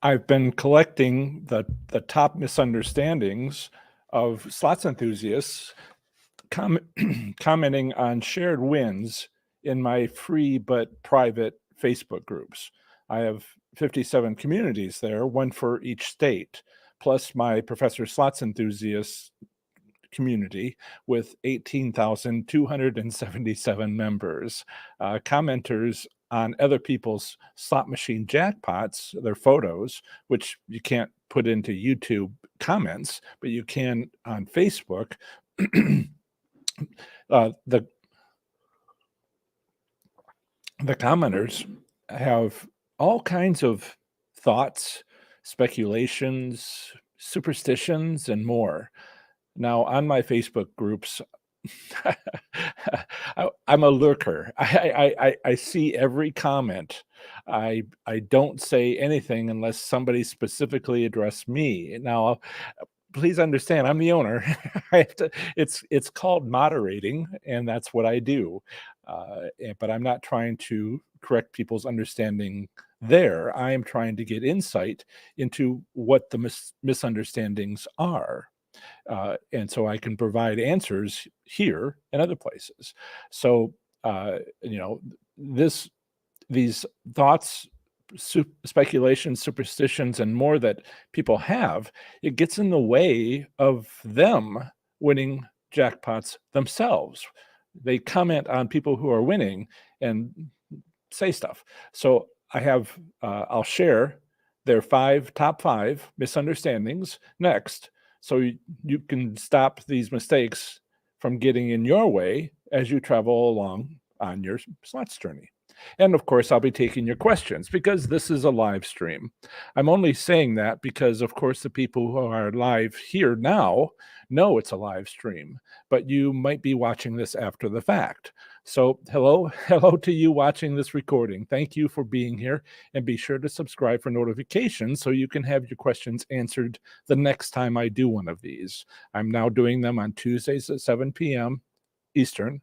I've been collecting the top misunderstandings of slots enthusiasts commenting on shared wins in my free but private Facebook groups. I have 57 communities there, one for each state, plus my Professor Slots Enthusiasts community with 18,277 members. Commenters on other people's slot machine jackpots, their photos, which you can't put into YouTube comments, but you can on Facebook. The commenters have all kinds of thoughts, speculations, superstitions, and more. Now, on my Facebook groups, I'm a lurker. I see every comment. I don't say anything unless somebody specifically addressed me. Now, please understand, I'm the owner. I have to, it's called moderating, and that's what I do. But I'm not trying to correct people's understanding there. I am trying to get insight into what the misunderstandings are. And so I can provide answers here and other places. So, these thoughts, speculations, superstitions, and more that people have, it gets in the way of them winning jackpots themselves. They comment on people who are winning and say stuff. So I'll share their top five misunderstandings next, so you can stop these mistakes from getting in your way as you travel along on your slots journey. And of course, I'll be taking your questions because this is a live stream. I'm only saying that because, of course, the people who are live here now know it's a live stream, but you might be watching this after the fact. So hello to you watching this recording. Thank you for being here, and be sure to subscribe for notifications so you can have your questions answered the next time I do one of these. I'm now doing them on Tuesdays at 7 p.m. Eastern,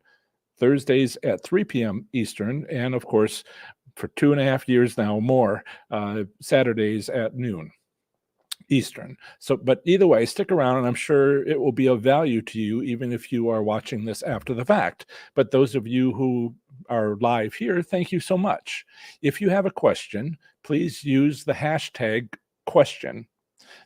Thursdays at 3 p.m. Eastern, and of course, for 2.5 years now more, Saturdays at noon Eastern. So, but either way, stick around, and I'm sure it will be of value to you, even if you are watching this after the fact. But those of you who are live here, thank you so much. If you have a question, please use the hashtag question.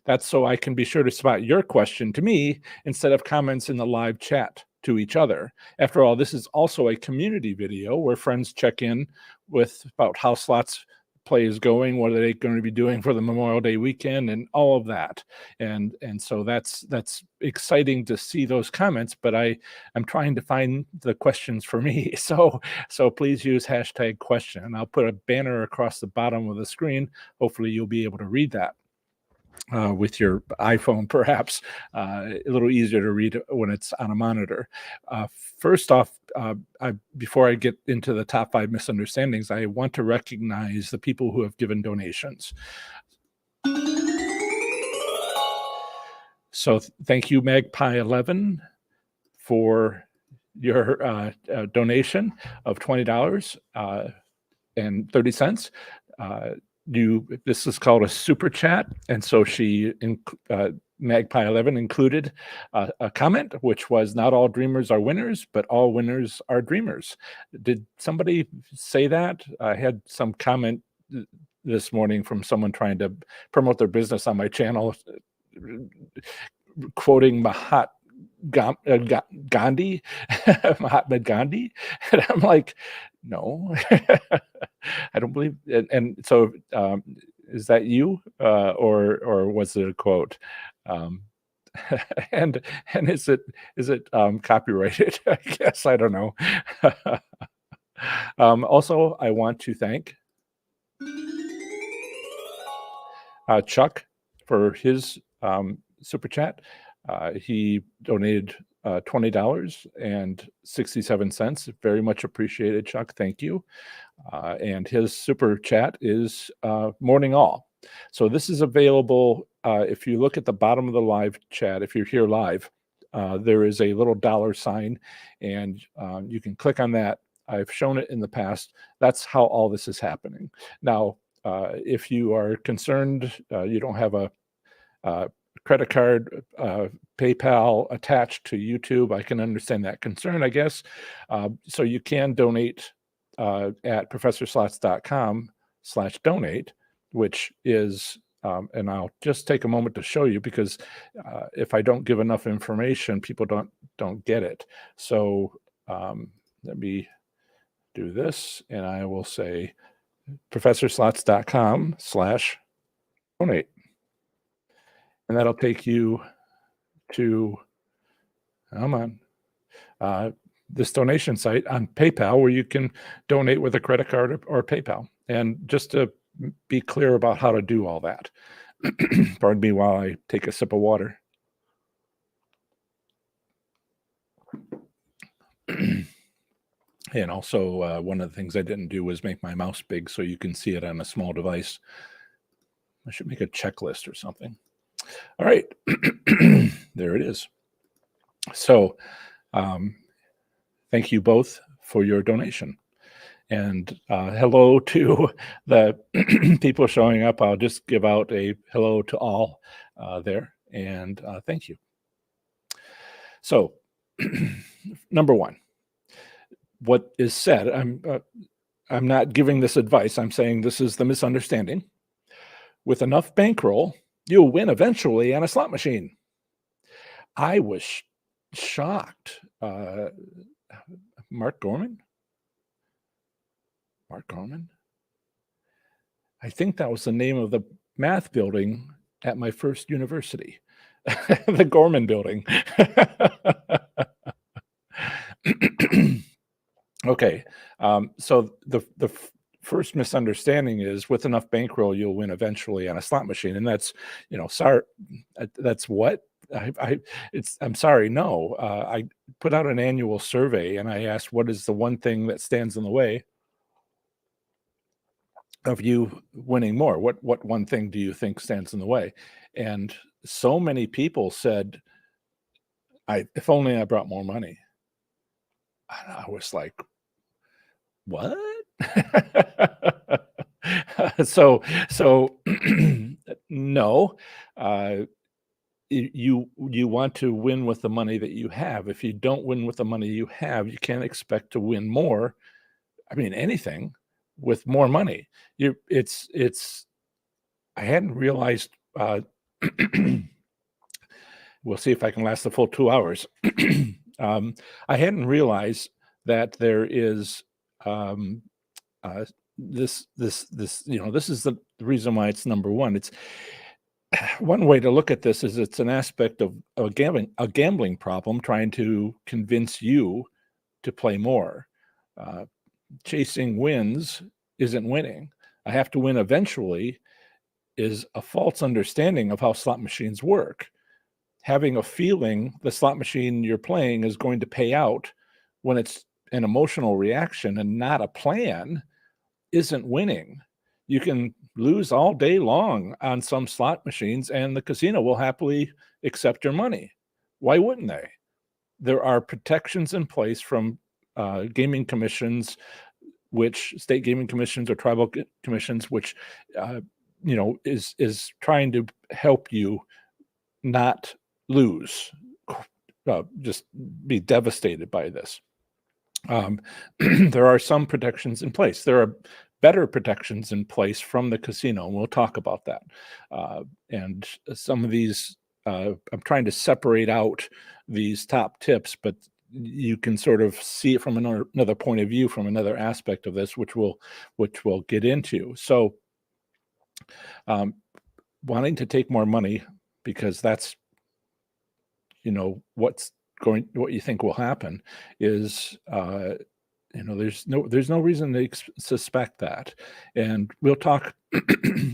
That's so I can be sure to spot your question to me instead of comments in the live chat to each other. After all, this is also a community video where friends check in with about how slots play is going, what are they going to be doing for the Memorial Day weekend, and all of that. And so that's exciting to see those comments, but I'm trying to find the questions for me. So please use hashtag question. I'll put a banner across the bottom of the screen. Hopefully you'll be able to read that. With your iPhone, perhaps a little easier to read when it's on a monitor. First off, before I get into the top 5 misunderstandings, I want to recognize the people who have given donations. So thank you, Magpie11, for your donation of $20.30. This is called a super chat, and so Magpie11 included a comment, which was, not all dreamers are winners, but all winners are dreamers. Did somebody say that? I had some comment this morning from someone trying to promote their business on my channel, quoting Gandhi, Mahatma Gandhi, and I'm like, no, I don't believe. And so, is that you, or was it a quote? And is it copyrighted? I guess, I don't know. Also, I want to thank Chuck for his super chat. He donated $20.67. Very much appreciated, Chuck. Thank you. And his super chat is morning all. So this is available. If you look at the bottom of the live chat, if you're here live, there is a little $sign, and you can click on that. I've shown it in the past. That's how all this is happening. Now, If you are concerned, you don't have a credit card, PayPal attached to YouTube, I can understand that concern, I guess. So you can donate at professorslots.com/donate, which is, and I'll just take a moment to show you because if I don't give enough information, people don't get it. So let me do this, and I will say professorslots.com/donate. And that'll take you to, come on, this donation site on PayPal where you can donate with a credit card or PayPal. And just to be clear about how to do all that, pardon me while I take a sip of water. And also, one of the things I didn't do was make my mouse big so you can see it on a small device. I should make a checklist or something. All right, there it is. So thank you both for your donation. And hello to the people showing up. I'll just give out a hello to all there. And thank you. So number one, what is said, I'm not giving this advice. I'm saying this is the misunderstanding. With enough bankroll, you'll win eventually on a slot machine. I was shocked. Mark Gorman? I think that was the name of the math building at my first university, the Gorman building. Okay, so the first misunderstanding is with enough bankroll, you'll win eventually on a slot machine. And that's, sorry, that's what? I'm sorry, no. I put out an annual survey and I asked, what is the one thing that stands in the way of you winning more? What one thing do you think stands in the way? And so many people said, if only I brought more money. And I was like, what? So no, you want to win with the money that you have. If you don't win with the money you have, you can't expect to win more. I mean, anything with more money. I hadn't realized, we'll see if I can last the full 2 hours. I hadn't realized that there is this is the reason why it's number one. It's one way to look at this is it's an aspect of a gambling problem, trying to convince you to play more. Chasing wins isn't winning. I have to win eventually is a false understanding of how slot machines work. Having a feeling the slot machine you're playing is going to pay out when it's an emotional reaction and not a plan isn't winning. You can lose all day long on some slot machines and the casino will happily accept your money. Why wouldn't they? There are protections in place from gaming commissions, which state gaming commissions or tribal commissions, which is trying to help you not lose, just be devastated by this. There are some protections in place. There are better protections in place from the casino, and we'll talk about that. And some of these, I'm trying to separate out these top tips, but you can sort of see it from another point of view, from another aspect of this, which we'll get into. So wanting to take more money because that's, what you think will happen is, there's no reason to suspect that. And we'll talk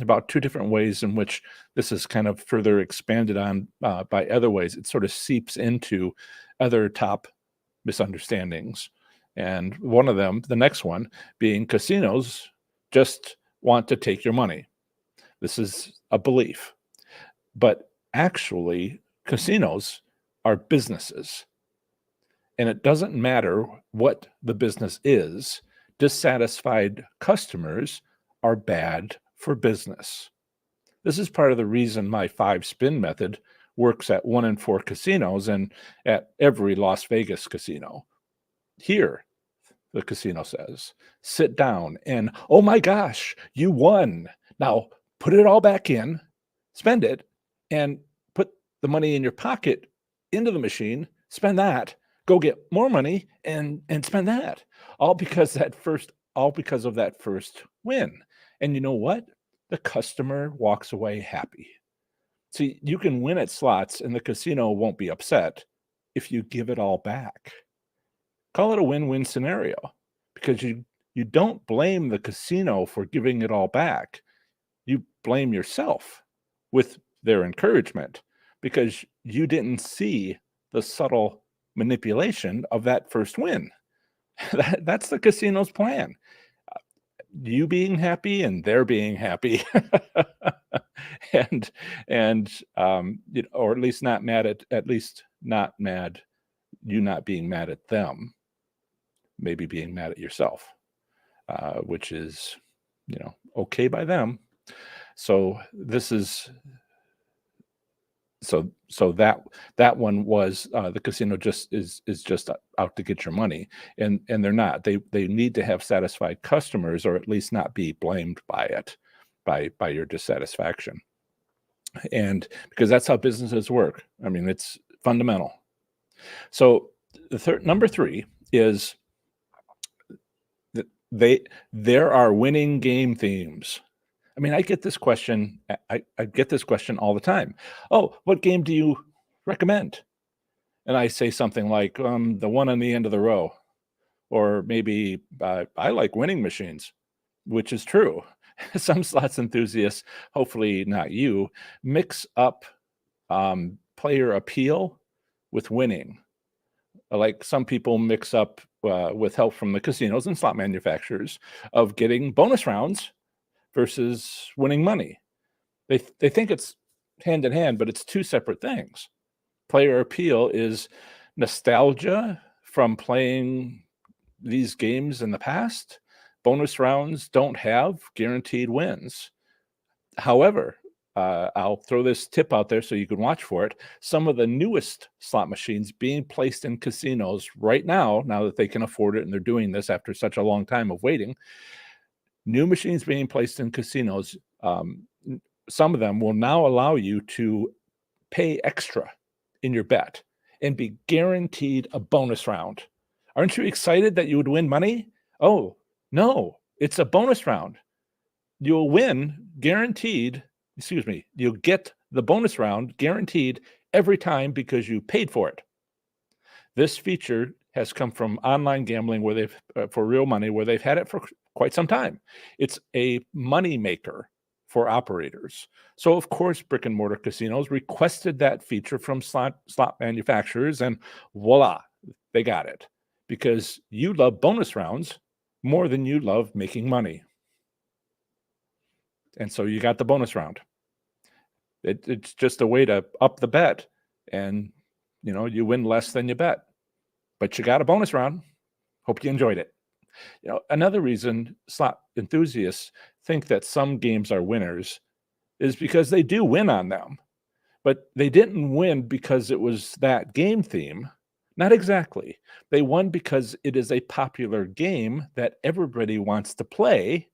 about two different ways in which this is kind of further expanded on by other ways. It sort of seeps into other top misunderstandings. And one of them, the next one, being casinos just want to take your money. This is a belief. But actually, casinos are businesses. And it doesn't matter what the business is. Dissatisfied customers are bad for business. This is part of the reason my 5-spin method works at 1 in 4 casinos and at every Las Vegas casino. Here, the casino says, sit down and, oh my gosh, you won. Now put it all back in, spend it, and put the money in your pocket into the machine, spend that, go get more money and spend that. All because of that first win. And you know what? The customer walks away happy. See, you can win at slots and the casino won't be upset if you give it all back. Call it a win-win scenario because you don't blame the casino for giving it all back. You blame yourself with their encouragement because you didn't see the subtle manipulation of that first win. That's the casino's plan. You being happy and they're being happy. and or at least not mad at least not mad, you not being mad at them, maybe being mad at yourself, which is, okay by them. So this is so that one was the casino just is just out to get your money, and they're not. They need to have satisfied customers, or at least not be blamed by it, by your dissatisfaction. And because that's how businesses work. I mean, it's fundamental. So number 3 is that there are winning game themes. I mean, I get this question. I get this question all the time. Oh, what game do you recommend? And I say something like the one on the end of the row, or maybe I like winning machines, which is true. Some slots enthusiasts, hopefully not you, mix up player appeal with winning. Like some people mix up with help from the casinos and slot manufacturers of getting bonus rounds versus winning money. They think it's hand in hand, but it's two separate things. Player appeal is nostalgia from playing these games in the past. Bonus rounds don't have guaranteed wins. However, I'll throw this tip out there so you can watch for it. Some of the newest slot machines being placed in casinos right now that they can afford it, and they're doing this after such a long time of waiting, new machines being placed in casinos, some of them will now allow you to pay extra in your bet and be guaranteed a bonus round. Aren't you excited that you would win money? Oh, no, it's a bonus round. You'll win guaranteed, you'll get the bonus round guaranteed every time because you paid for it. This feature has come from online gambling where they've for real money, where they've had it for quite some time. It's a money maker for operators. So of course, brick and mortar casinos requested that feature from slot manufacturers, and voila, they got it because you love bonus rounds more than you love making money. And so you got the bonus round. It's just a way to up the bet, and you win less than you bet, but you got a bonus round. Hope you enjoyed it. Another reason slot enthusiasts think that some games are winners is because they do win on them, but they didn't win because it was that game theme. Not exactly. They won because it is a popular game that everybody wants to play.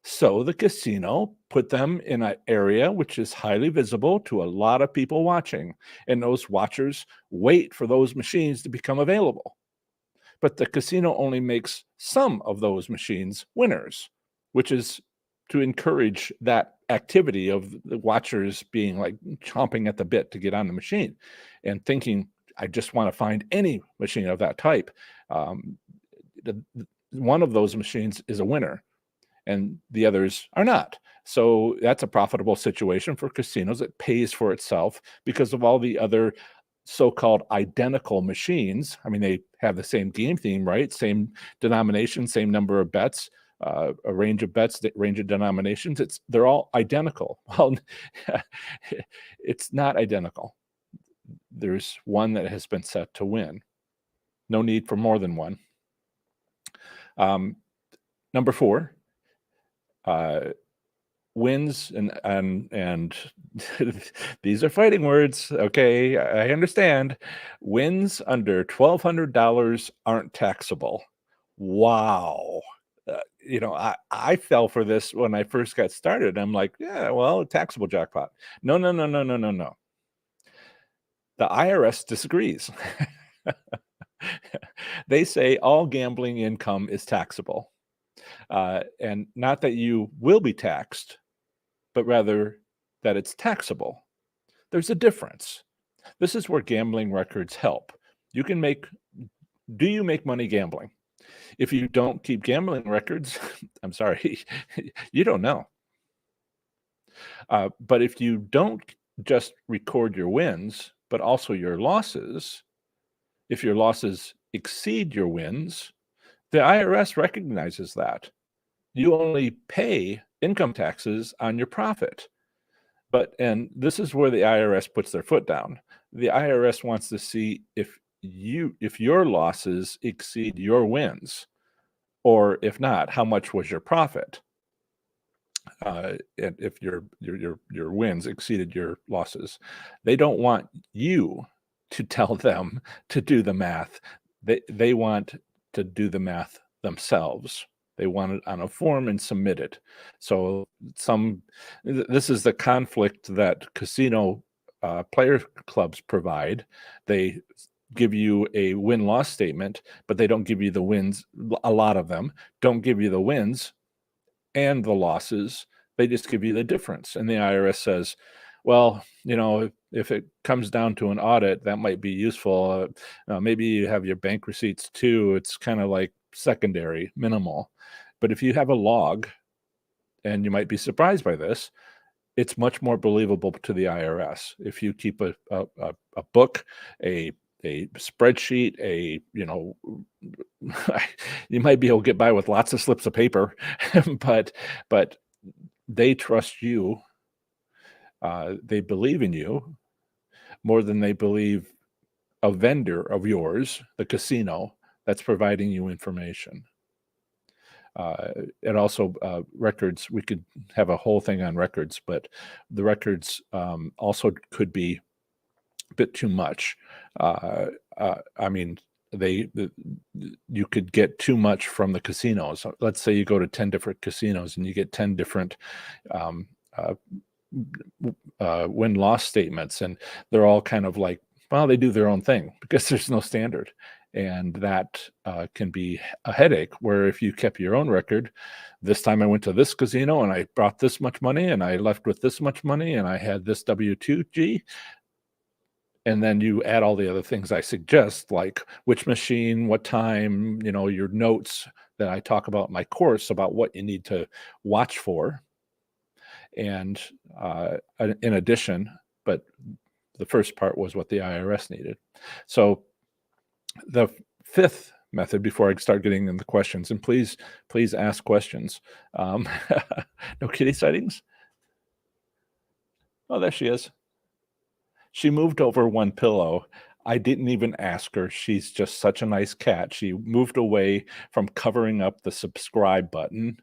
So the casino put them in an area which is highly visible to a lot of people watching, and those watchers wait for those machines to become available. But the casino only makes some of those machines winners, which is to encourage that activity of the watchers being like chomping at the bit to get on the machine and thinking, I just want to find any machine of that type. One of those machines is a winner, and the others are not. So that's a profitable situation for casinos. It pays for itself because of all the other so-called identical machines. I mean, they have the same game theme, right? Same denomination, same number of bets, a range of bets, range of denominations. They're all identical. Well, it's not identical. There's one that has been set to win. No need for more than one. Number 4, wins and these are fighting words, okay? I understand. Wins under $1,200 aren't taxable. Wow. I fell for this when I first got started. I'm like, yeah, well, taxable jackpot. No, no, no, no, no, no, no. The IRS disagrees. They say all gambling income is taxable, and not that you will be taxed, but rather that it's taxable. There's a difference. This is where gambling records help. You can make Do you make money gambling? If you don't keep gambling records, I'm sorry, you don't know. But if you don't just record your wins, but also your losses, if your losses exceed your wins, the IRS recognizes that. You only pay income taxes on your profit. And this is where the IRS puts their foot down. The IRS wants to see if your losses exceed your wins, or if not, how much was your profit? And if your wins exceeded your losses, they don't want you to tell them to do the math. They want to do the math themselves. They want it on a form and submit it. So this is the conflict that casino player clubs provide. They give you a win-loss statement, but they don't give you the wins. A lot of them don't give you the wins and the losses. They just give you the difference. And the IRS says, well, if it comes down to an audit, that might be useful. Maybe you have your bank receipts too. It's kind of like secondary, minimal. But if you have a log, and you might be surprised by this, it's much more believable to the IRS. If you keep a book, a spreadsheet, you might be able to get by with lots of slips of paper, but they trust you. They believe in you more than they believe a vendor of yours, the casino, that's providing you information. And also records, we could have a whole thing on records, but the records also could be a bit too much. I mean, you could get too much from the casinos. Let's say you go to 10 different casinos and you get 10 different win-loss statements, and they're all kind of like, well, they do their own thing because there's no standard. And that can be a headache, where if you kept your own record, this time I went to this casino and I brought this much money and I left with this much money and I had this W-2G, and then you add all the other things I suggest, like which machine, what time, your notes that I talk about in my course about what you need to watch for. And in addition, but the first part was what the IRS needed. So the fifth method, before I start getting into questions, and please ask questions. No kitty sightings? Oh, there she is. She moved over one pillow. I didn't even ask her. She's just such a nice cat. She moved away from covering up the subscribe button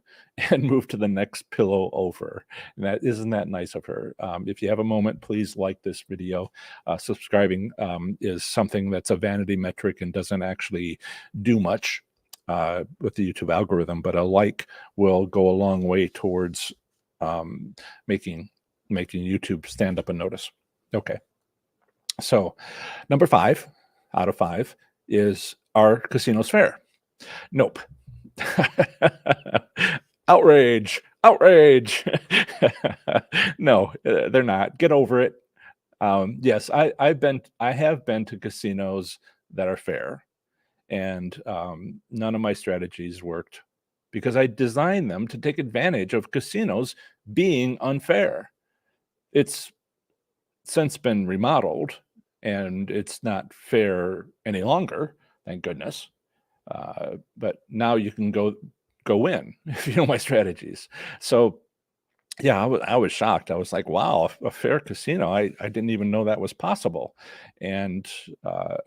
and moved to the next pillow over. And isn't that nice of her? If you have a moment, please like this video. Subscribing is something that's a vanity metric and doesn't actually do much with the YouTube algorithm, but a like will go a long way towards making YouTube stand up and notice. Okay. So number 5 out of 5 is, are casinos fair? Nope. Outrage. No, they're not. Get over it. Yes, I have been to casinos that are fair, and none of my strategies worked because I designed them to take advantage of casinos being unfair. It's since been remodeled, and it's not fair any longer, thank goodness. But now you can go in if you know my strategies. So Yeah, I was shocked. I was like, "Wow, a fair casino. I didn't even know that was possible." And,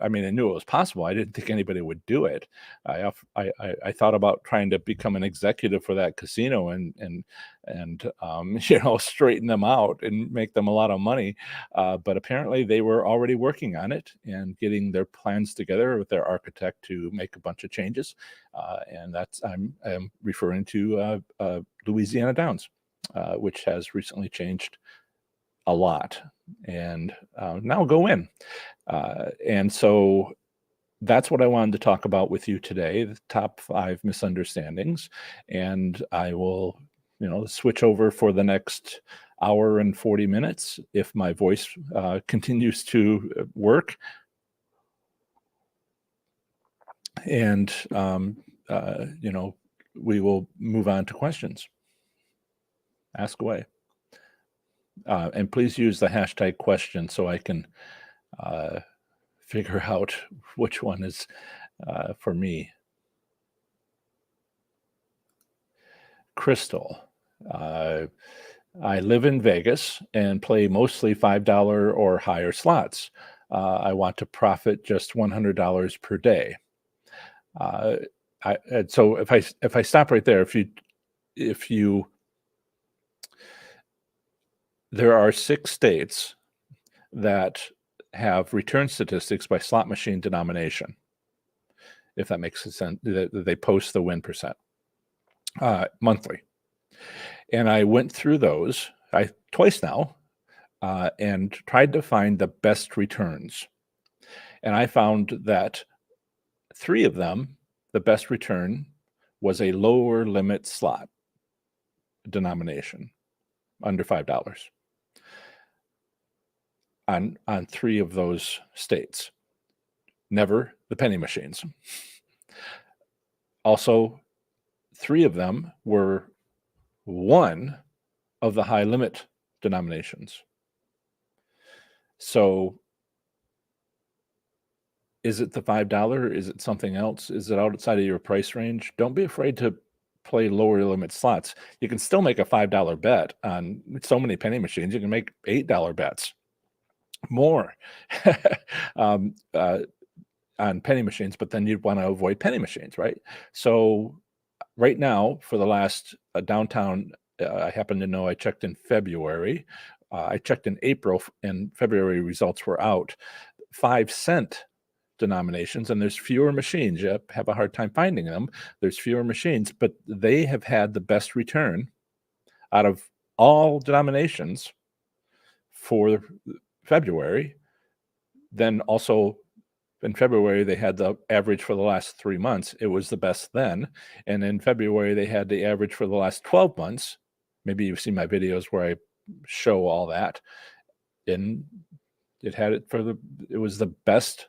I mean, I knew it was possible. I didn't think anybody would do it. I thought about trying to become an executive for that casino and you know, straighten them out and make them a lot of money. But apparently they were already working on it and getting their plans together with their architect to make a bunch of changes. And I'm referring to, Louisiana Downs, which has recently changed a lot, and now go in. And so that's what I wanted to talk about with you today, the top 5 misunderstandings. And I will, you know, switch over for the next hour and 40 minutes if my voice continues to work. And, you know, we will move on to questions. Ask away. And please use the hashtag question so I can uh, figure out which one is for me. Crystal. Uh, I live in Vegas and play mostly $5 or higher slots. I want to profit just $100 per day. Uh, and so if I stop right there, if you there are 6 states that have return statistics by slot machine denomination, if that makes sense. They post the win percent monthly, and I went through those twice now and tried to find the best returns. And I found that 3 of them, the best return was a lower limit slot denomination, under $5 on 3 of those states. Never the penny machines. Also, 3 of them were one of the high limit denominations. So is it the $5? Is it something else? Is it outside of your price range? Don't be afraid to play lower limit slots. You can still make a $5 bet on so many penny machines. You can make $8 bets, more um, on penny machines, but then you'd want to avoid penny machines, right? So right now, for the last downtown, I happen to know I checked in February. I checked in April, and February results were out. 5-cent denominations, and there's fewer machines. You have a hard time finding them. There's fewer machines, but they have had the best return out of all denominations for February. Then also in February, they had the average for the last 3 months. It was the best then. And in February, they had the average for the last 12 months. Maybe you've seen my videos where I show all that. And it was the best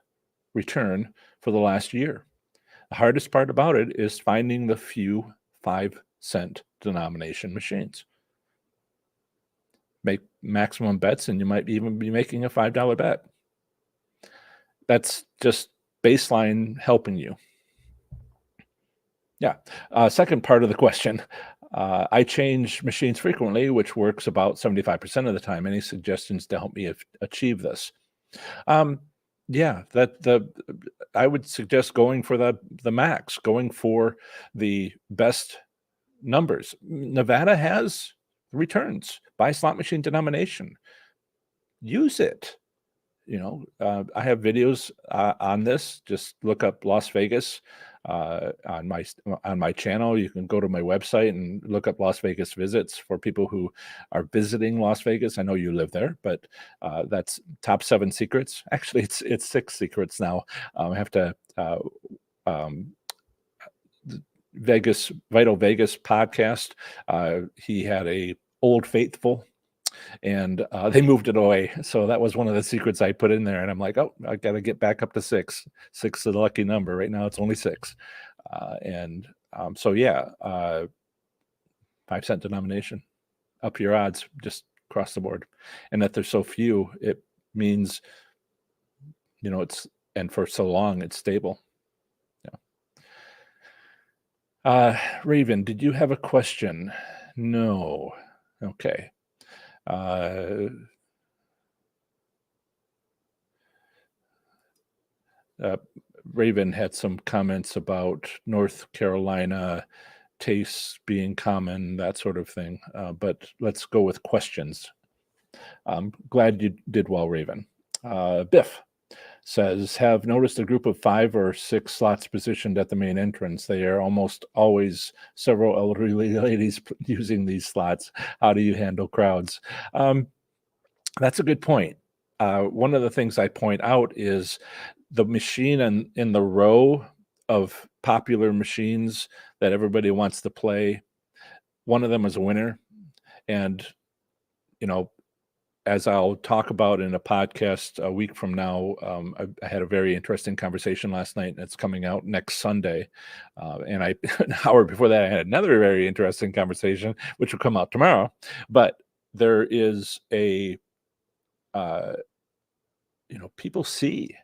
return for the last year. The hardest part about it is finding the few 5-cent denomination machines. Make maximum bets, and you might even be making a $5 bet. That's just baseline helping you. Yeah. Second part of the question. I change machines frequently, which works about 75% of the time. Any suggestions to help me achieve this? Yeah, I would suggest going for the max, going for the best numbers. Nevada has returns by slot machine denomination. Use it. You know, I have videos on this. Just look up Las Vegas on my channel. You can go to my website and look up Las Vegas visits for people who are visiting Las Vegas. I know you live there, but that's top 7 secrets. Actually, it's 6 secrets now. I have to Vital Vegas podcast. He had a Old Faithful, and they moved it away. So that was one of the secrets I put in there. And I'm like, oh, I got to get back up to 6. 6 is the lucky number. Right now, it's only 6. So yeah, 5-cent denomination, up your odds, just across the board. And that there's so few, it means, you know, and for so long, it's stable. Yeah. Raven, did you have a question? No. Okay. Uh, uh, Raven had some comments about North Carolina tastes being common, that sort of thing. But let's go with questions. I'm glad you did well, Raven. Biff says, have noticed a group of 5 or 6 slots positioned at the main entrance. They are almost always several elderly ladies using these slots. How do you handle crowds? That's a good point. One of the things I point out is the machine in the row of popular machines that everybody wants to play. One of them is a winner. And, you know, as I'll talk about in a podcast a week from now, I had a very interesting conversation last night, and it's coming out next Sunday. And an hour before that, I had another very interesting conversation, which will come out tomorrow. But there is uh, people see.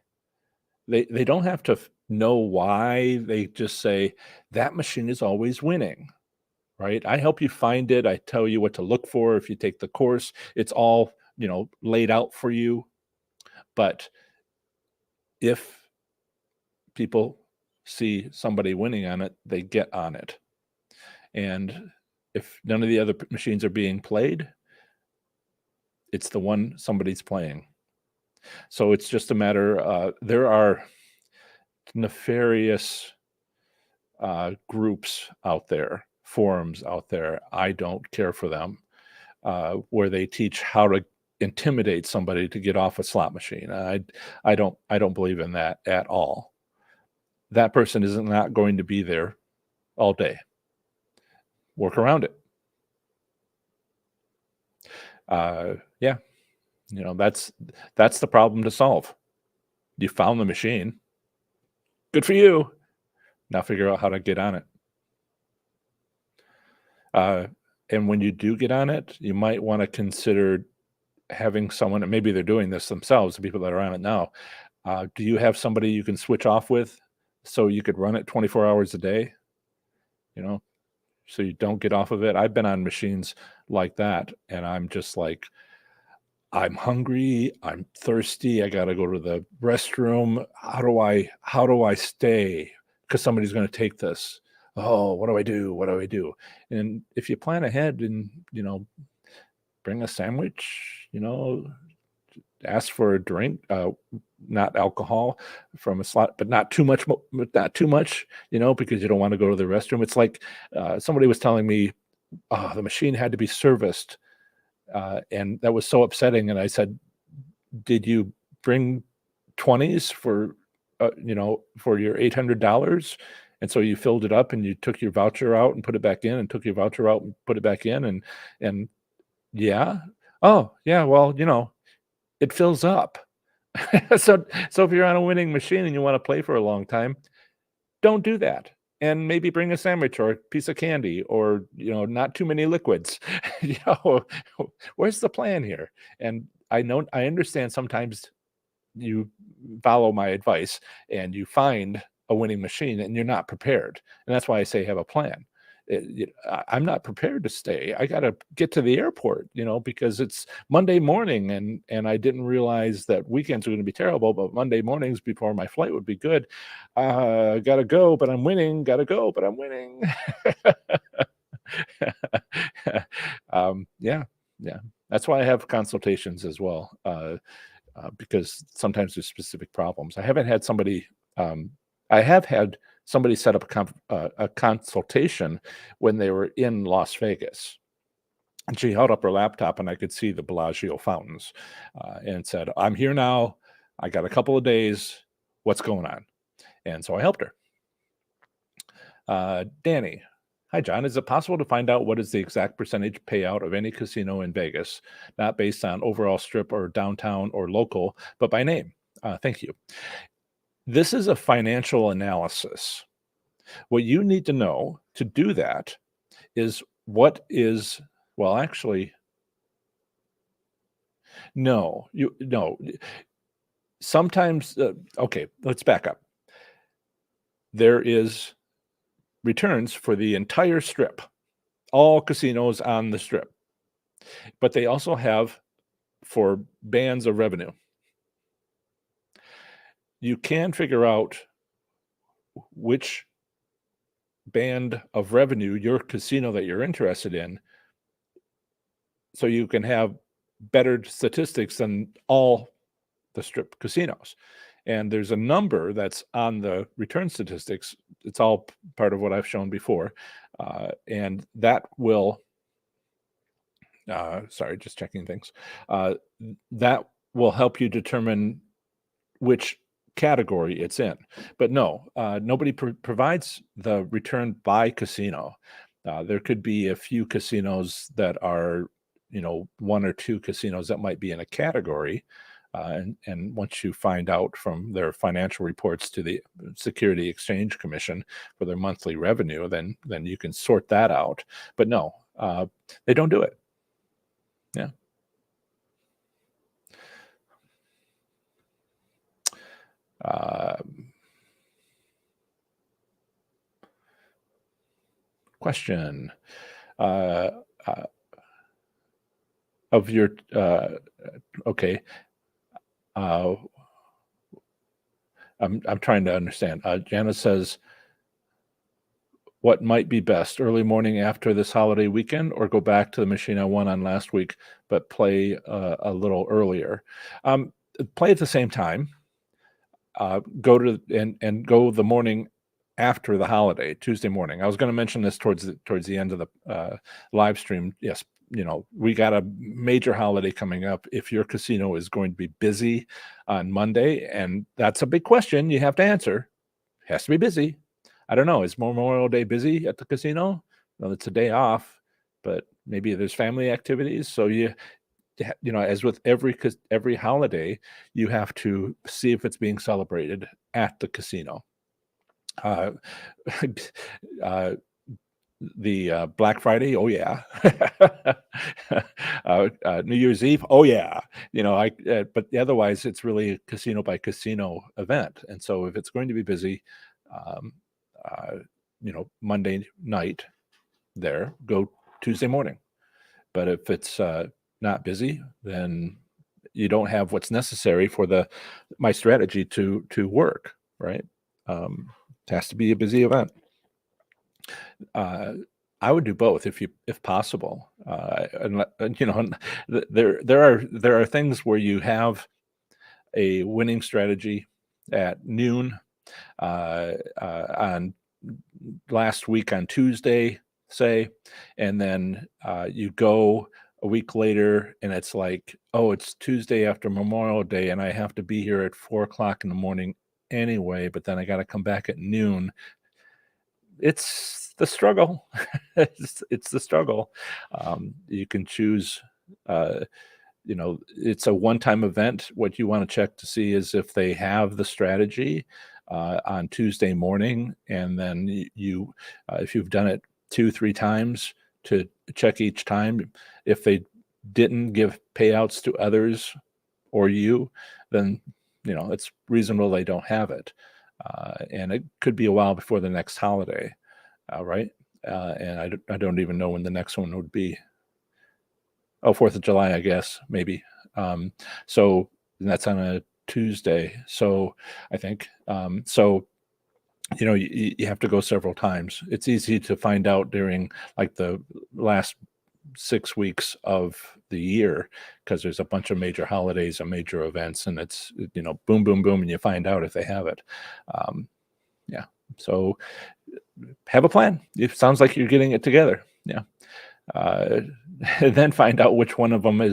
They don't have to know why. They just say that machine is always winning. Right? I help you find it. I tell you what to look for if you take the course. It's all, laid out for you. But if people see somebody winning on it, they get on it. And if none of the other machines are being played, it's the one somebody's playing. So it's just a matter, there are nefarious groups out there, forums out there. I don't care for them. Where they teach how to intimidate somebody to get off a slot machine. I don't believe in that at all. That person is not going to be there all day. Work around it. Yeah, that's the problem to solve. You found the machine. Good for you. Now figure out how to get on it. And when you do get on it, you might want to consider having someone, and maybe they're doing this themselves, the people that are on it now. Do you have somebody you can switch off with so you could run it 24 hours a day? So you don't get off of it. I've been on machines like that, and I'm just like, I'm hungry, I'm thirsty, I gotta go to the restroom. How do I stay? Because somebody's gonna take this. Oh, what do I do? What do I do? And if you plan ahead and, bring a sandwich, ask for a drink, not alcohol from a slot, but not too much, because you don't want to go to the restroom. It's like somebody was telling me, the machine had to be serviced, and that was so upsetting. And I said, "Did you bring 20s for your $800?" And so you filled it up and you took your voucher out and put it back in, and took your voucher out and put it back in, and yeah, oh yeah, well, it fills up. So if you're on a winning machine and you want to play for a long time, don't do that. And maybe bring a sandwich or a piece of candy, or not too many liquids. you know, where's the plan here? And I understand sometimes you follow my advice and you find a winning machine and you're not prepared. And that's why I say have a plan. I'm not prepared to stay. I got to get to the airport, because it's Monday morning, and I didn't realize that weekends were going to be terrible, but Monday mornings before my flight would be good. Got to go, but I'm winning. Got to go, but I'm winning. Yeah, yeah. That's why I have consultations as well, because sometimes there's specific problems. I have had somebody set up a consultation when they were in Las Vegas. And she held up her laptop and I could see the Bellagio fountains, and said, I'm here now. I got a couple of days. What's going on? And so I helped her. Danny. Hi, John. Is it possible to find out what is the exact percentage payout of any casino in Vegas, not based on overall strip or downtown or local, but by name? Thank you. This is a financial analysis. What you need to know to do that is actually, no, sometimes, okay, let's back up. There is returns for the entire strip, all casinos on the strip. but they also have for bands of revenue. You can figure out which band of revenue your casino that you're interested in, so you can have better statistics than all the strip casinos. And there's a number that's on the return statistics. It's all part of what I've shown before. And that will, sorry, just checking things. That will help you determine which category it's in. But no, nobody provides the return by casino. There could be a few casinos that are, one or two casinos that might be in a category. And once you find out from their financial reports to the Security Exchange Commission for their monthly revenue, then you can sort that out. But no, they don't do it. Yeah. Question of your okay. I'm trying to understand. Janice says, what might be best, early morning after this holiday weekend, or go back to the machine I won on last week, but play a little earlier? Play at the same time. Go to and go the morning after the holiday, Tuesday morning. I was going to mention this towards the end of the live stream. Yes, we got a major holiday coming up. If your casino is going to be busy on Monday, and that's a big question you have to answer, it has to be busy. I don't know. Is Memorial Day busy at the casino? Well, it's a day off, but maybe there's family activities. So as with every holiday, you have to see if it's being celebrated at the casino. The Black Friday, oh yeah. New Year's Eve, oh yeah. But otherwise, it's really a casino by casino event. And so, if it's going to be busy, Monday night, go Tuesday morning. But if it's not busy, then you don't have what's necessary for my strategy to work, right? It has to be a busy event. I would do both if possible. And there are things where you have a winning strategy at noon on last week on Tuesday, say, and then you go a week later and it's like, oh, it's Tuesday after Memorial Day and I have to be here at 4:00 in the morning anyway, but then I got to come back at noon. It's the struggle. It's the struggle. You can choose, it's a one-time event. What you want to check to see is if they have the strategy on Tuesday morning, and then if you've done it 2-3 times, to check each time. If they didn't give payouts to others or you, then it's reasonable they don't have it. And it could be a while before the next holiday, right? And I don't even know when the next one would be. Oh, 4th of July, I guess, maybe. So that's on a Tuesday. So I think, you have to go several times. It's easy to find out during like the last 6 weeks of the year, because there's a bunch of major holidays and major events, and it's, boom, boom, boom, and you find out if they have it. Yeah. So have a plan. It sounds like you're getting it together. Yeah. And then find out which one of them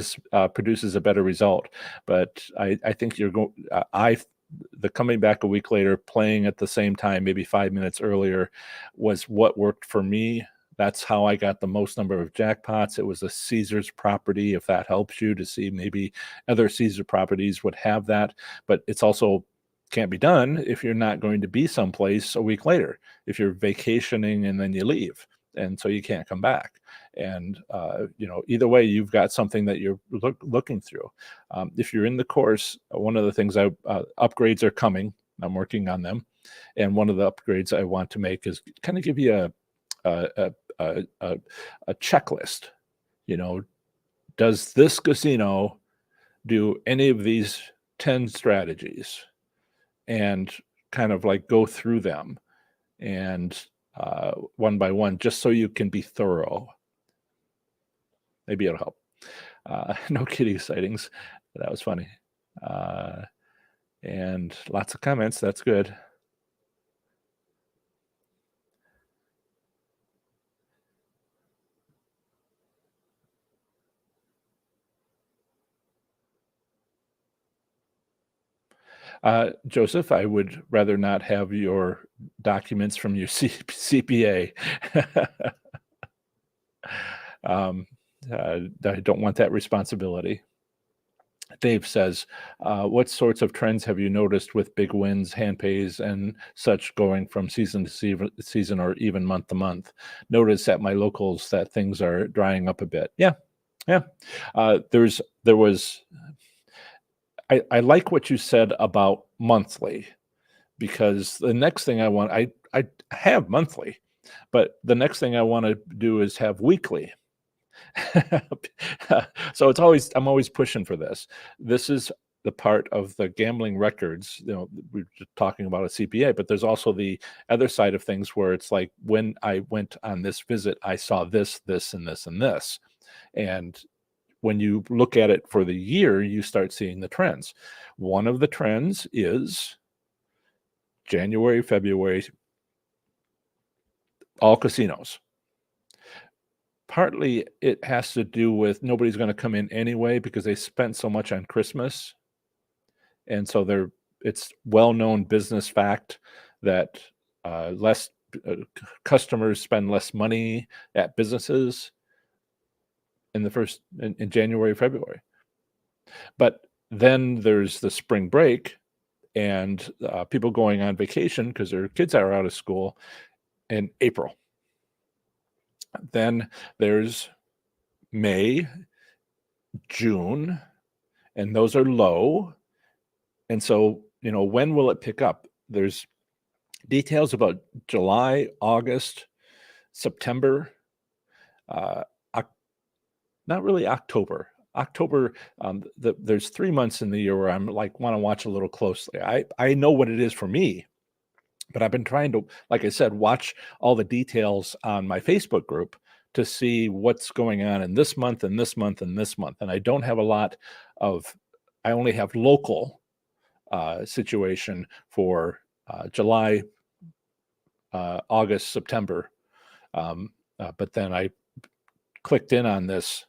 produces a better result. But I think you're going. The coming back a week later, playing at the same time, maybe 5 minutes earlier, was what worked for me. That's how I got the most number of jackpots. It was a Caesars property. If that helps you to see, maybe other Caesar properties would have that, but it's also can't be done if you're not going to be someplace a week later. If you're vacationing and then you leave, and so you can't come back. And either way, you've got something that you're looking through. If you're in the course, one of the things upgrades are coming. I'm working on them, and one of the upgrades I want to make is kind of give you a checklist. does this casino do any of these 10 strategies? And kind of like go through them and one by one, just so you can be thorough. Maybe it'll help. No kitty sightings. That was funny. And lots of comments. That's good. Joseph, I would rather not have your documents from your CPA. I don't want that responsibility. Dave says, what sorts of trends have you noticed with big wins, hand pays, and such going from season to season or even month to month? Notice at my locals that things are drying up a bit. Yeah. There was, I like what you said about monthly, because the next thing I have monthly, but the next thing I want to do is have weekly. So I'm always pushing for this. This is the part of the gambling records, we're just talking about a CPA, but there's also the other side of things where it's like, when I went on this visit, I saw this, this, and this, and this. And when you look at it for the year, you start seeing the trends. One of the trends is January, February, all casinos. Partly it has to do with nobody's going to come in anyway because they spent so much on Christmas. And so it's well-known business fact that less customers spend less money at businesses in January, February. But then there's the spring break and people going on vacation because their kids are out of school in April. Then there's May, June, and those are low. And so, when will it pick up? There's details about July, August, September, not really October. October, there's 3 months in the year where I'm like, want to watch a little closely. I know what it is for me, but I've been trying to, like I said, watch all the details on my Facebook group to see what's going on in this month and this month and this month. And I don't have a lot I only have local situation for July, August, September. But then I clicked in on this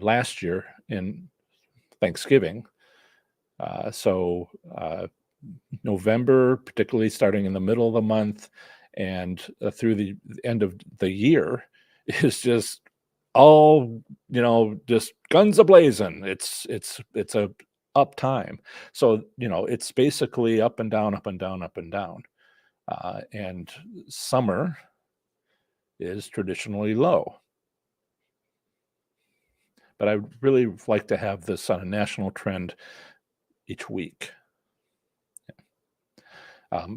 last year in Thanksgiving. So November, particularly starting in the middle of the month and through the end of the year, is just all, just guns a-blazing. It's a up time. So, it's basically up and down, up and down, up and down. And summer is traditionally low. But I really like to have this on a national trend each week.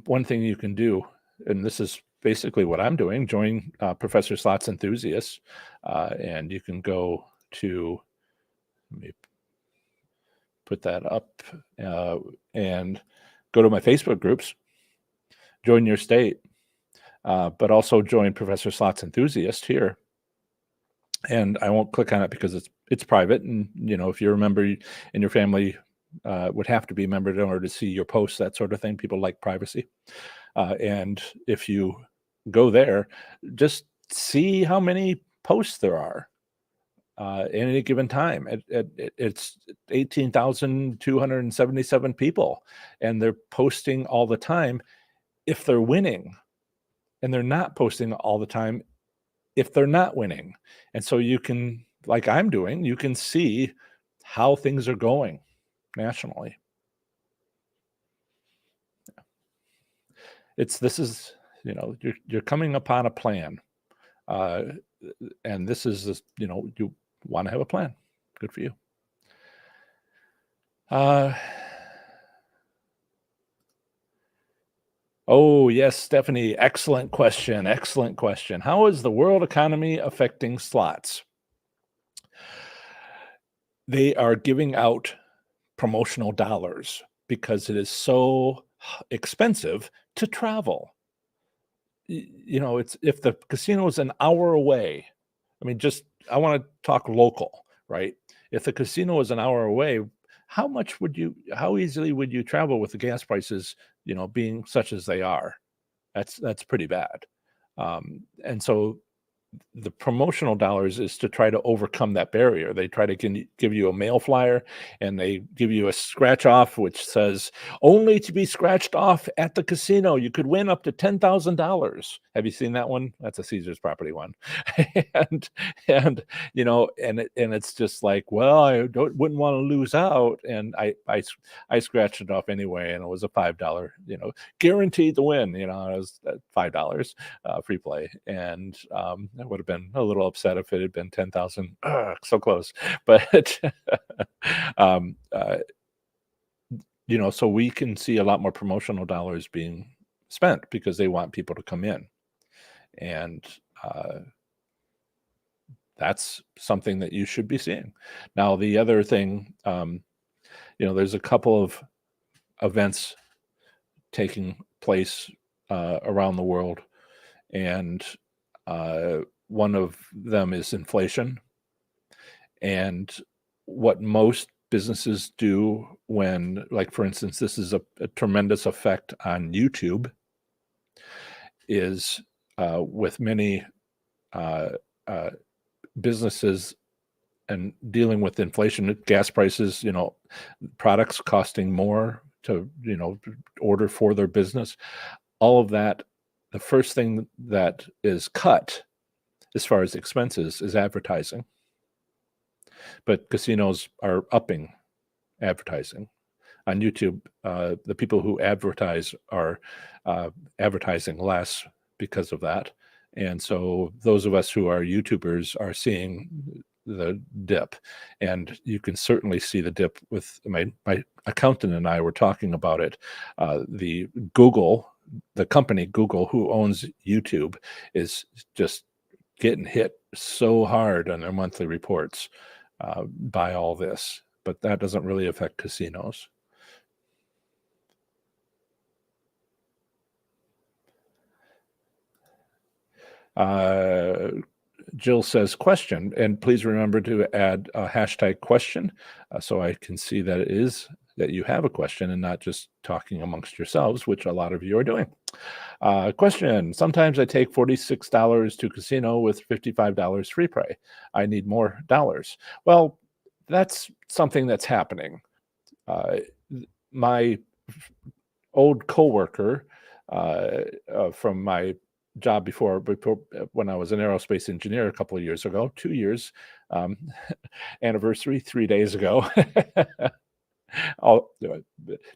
One thing you can do, and this is basically what I'm doing, join Professor Slots Enthusiasts, and you can go to, let me put that up, and go to my Facebook groups, join your state, but also join Professor Slots Enthusiast here. And I won't click on it because it's private, and if you're a member in your family, would have to be a member in order to see your posts, that sort of thing. People like privacy, and if you go there, just see how many posts there are at any given time. It's 18,277 people, and they're posting all the time if they're winning, and they're not posting all the time if they're not winning. And so you can, like I'm doing, you can see how things are going nationally. This is, you're coming upon a plan. And this is, you want to have a plan. Good for you. Oh, yes, Stephanie. Excellent question. Excellent question. How is the world economy affecting slots? they are giving out promotional dollars because it is so expensive to travel. It's if the casino is an hour away, I mean, just I want to talk local, right? If the casino is an hour away, how easily would you travel with the gas prices, being such as they are? That's pretty bad. And so the promotional dollars is to try to overcome that barrier. They try to give you a mail flyer, and they give you a scratch off which says only to be scratched off at the casino. You could win up to $10,000. Have you seen that one? That's a Caesar's property one. and and it's just like, well, wouldn't want to lose out, and I scratched it off anyway, and it was a $5, guaranteed to win. It was $5 free play, and I would have been a little upset if it had been 10,000. So close, but um, uh, so we can see a lot more promotional dollars being spent because they want people to come in, and that's something that you should be seeing. Now, the other thing, there's a couple of events taking place around the world, and one of them is inflation. And what most businesses do when, like, for instance, this is a tremendous effect on YouTube, is with many uh, uh, businesses and dealing with inflation, gas prices, products costing more to, order for their business, all of that. The first thing that is cut as far as expenses is advertising. But casinos are upping advertising on YouTube. The people who advertise are advertising less because of that. And so those of us who are YouTubers are seeing the dip, and you can certainly see the dip with my accountant and I were talking about it. The company Google, who owns YouTube, is just getting hit so hard on their monthly reports by all this, but that doesn't really affect casinos. Jill says question, and please remember to add a hashtag question so I can see that it is that you have a question and not just talking amongst yourselves, which a lot of you are doing. Question: sometimes I take $46 to casino with $55 free play. I need more dollars. Well, that's something that's happening. My old coworker from my job before when I was an aerospace engineer a couple of years ago, 2 years, um, anniversary 3 days ago. All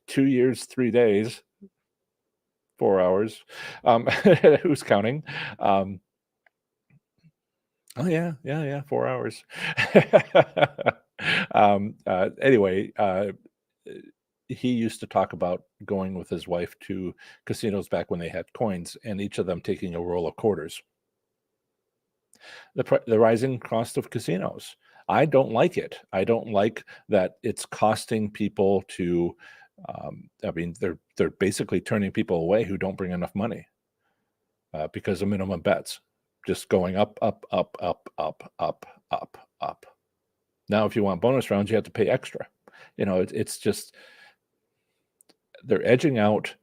2 years, 3 days, 4 hours. Who's counting? Oh yeah, 4 hours. Anyway, he used to talk about going with his wife to casinos back when they had coins, and each of them taking a roll of quarters. The rising cost of casinos. I don't like it. I don't like that it's costing people to. I mean, they're basically turning people away who don't bring enough money because of minimum bets, just going up, up, up, up, up, up, up, up. Now, if you want bonus rounds, you have to pay extra. It's just they're edging out.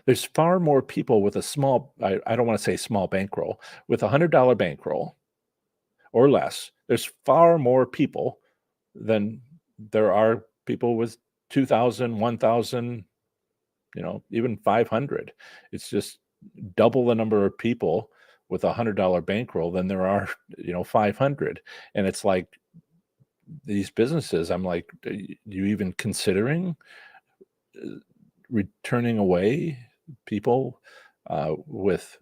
There's far more people with a small, I don't want to say small bankroll, with $100 bankroll or less. There's far more people than there are people with 2,000, 1,000, even 500. It's just double the number of people with $100 bankroll than there are, 500. And it's like these businesses, I'm like, are you even considering returning away people with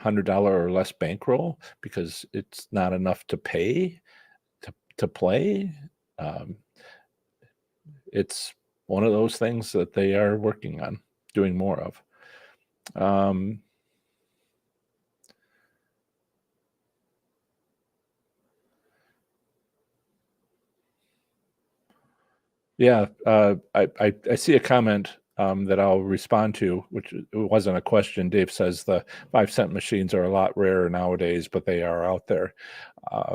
$100 or less bankroll because it's not enough to pay to play? It's one of those things that they are working on doing more of. Yeah, I see a comment that I'll respond to, which it wasn't a question. Dave says the 5-cent machines are a lot rarer nowadays, but they are out there.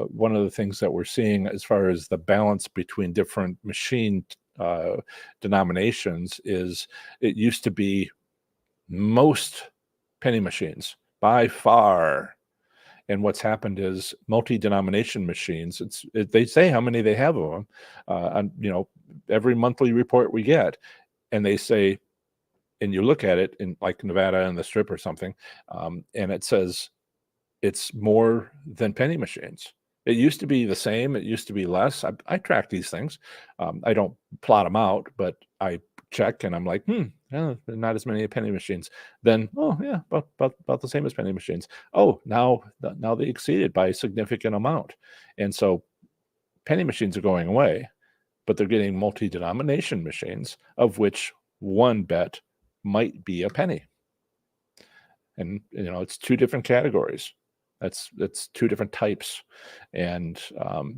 One of the things that we're seeing as far as the balance between different machine uh, denominations is it used to be most penny machines by far. And what's happened is multi-denomination machines. They say how many they have of them, on every monthly report we get, and they say, and you look at it in like Nevada and the Strip or something, and it says it's more than penny machines. It used to be the same. It used to be less. I track these things. I don't plot them out, but I check and I'm like, yeah, not as many penny machines. Then, oh yeah, about the same as penny machines. Oh, now they exceeded by a significant amount, and so penny machines are going away, but they're getting multi-denomination machines, of which one bet might be a penny. And it's two different categories. That's two different types. And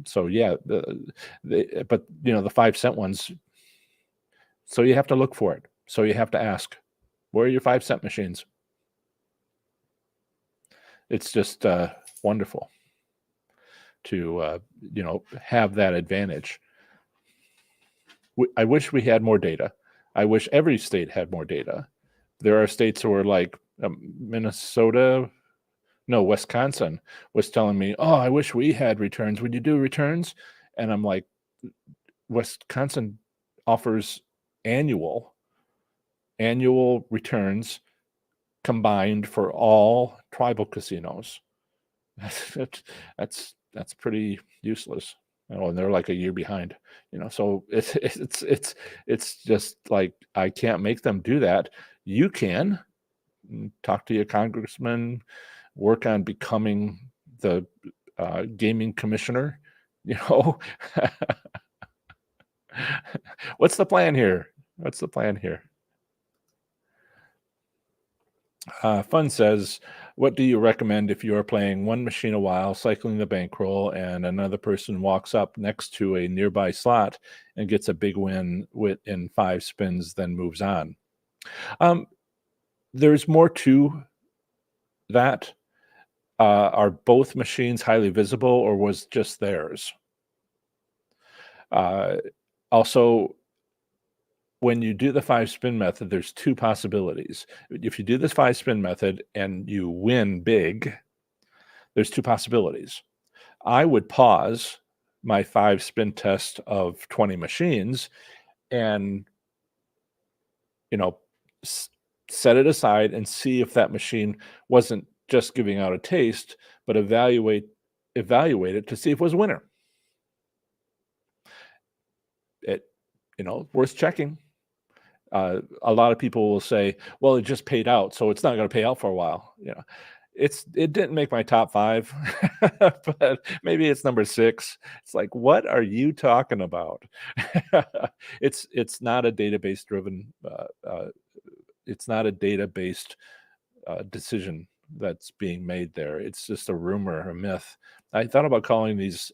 so yeah, but the 5-cent ones, so you have to look for it. So you have to ask, where are your 5-cent machines? It's just wonderful to have that advantage. I wish we had more data. I wish every state had more data. There are states where like Minnesota, no, Wisconsin was telling me, "Oh, I wish we had returns. Would you do returns?" And I'm like, Wisconsin offers annual returns combined for all tribal casinos. That's pretty useless. And they're like a year behind, so it's just like I can't make them do that. You can talk to your congressman, work on becoming the gaming commissioner. You know, what's the plan here? What's the plan here? Fun says, what do you recommend if you are playing one machine a while, cycling the bankroll, and another person walks up next to a nearby slot and gets a big win in 5 spins, then moves on? Um, there's more to that. Are both machines highly visible, or was just theirs? Uh, Also, when you do the 5-spin method, there's 2 possibilities. If you do this 5-spin method and you win big, there's 2 possibilities. I would pause my 5-spin test of 20 machines and, you know, s set it aside and see if that machine wasn't just giving out a taste, but evaluate it to see if it was a winner. It worth checking. A lot of people will say, "Well, it just paid out, so it's not gonna pay out for a while." It didn't make my top 5, but maybe it's number 6. It's like, "What are you talking about?" It's not a database driven, it's not a data-based, decision that's being made there. It's just a rumor, a myth. I thought about calling these,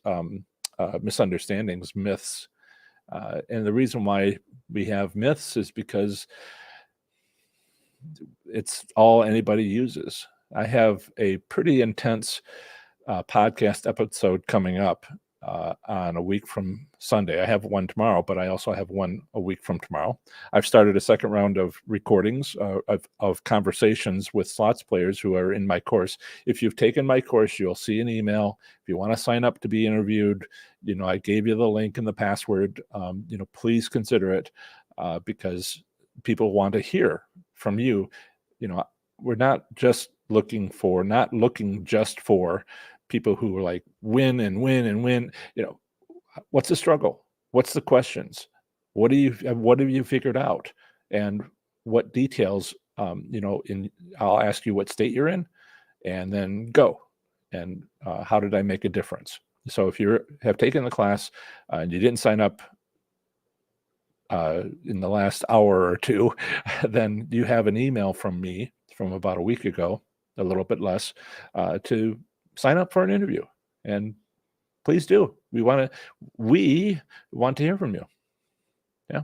misunderstandings myths, and the reason why we have myths is because it's all anybody uses. I have a pretty intense podcast episode coming up on a week from Sunday. I have one tomorrow, but I also have one a week from tomorrow. I've started a second round of recordings of conversations with slots players who are in my course. If you've taken my course, you'll see an email. If you want to sign up to be interviewed, I gave you the link and the password. Please consider it because people want to hear from you. We're not looking just for people who are like win and win and win. What's the struggle? What's the questions? What have you figured out? And what details? I'll ask you what state you're in, and then go. And how did I make a difference? So if you have taken the class and you didn't sign up in the last hour or two, then you have an email from me from about a week ago, a little bit less, to sign up for an interview. And please do. We want to hear from you. Yeah.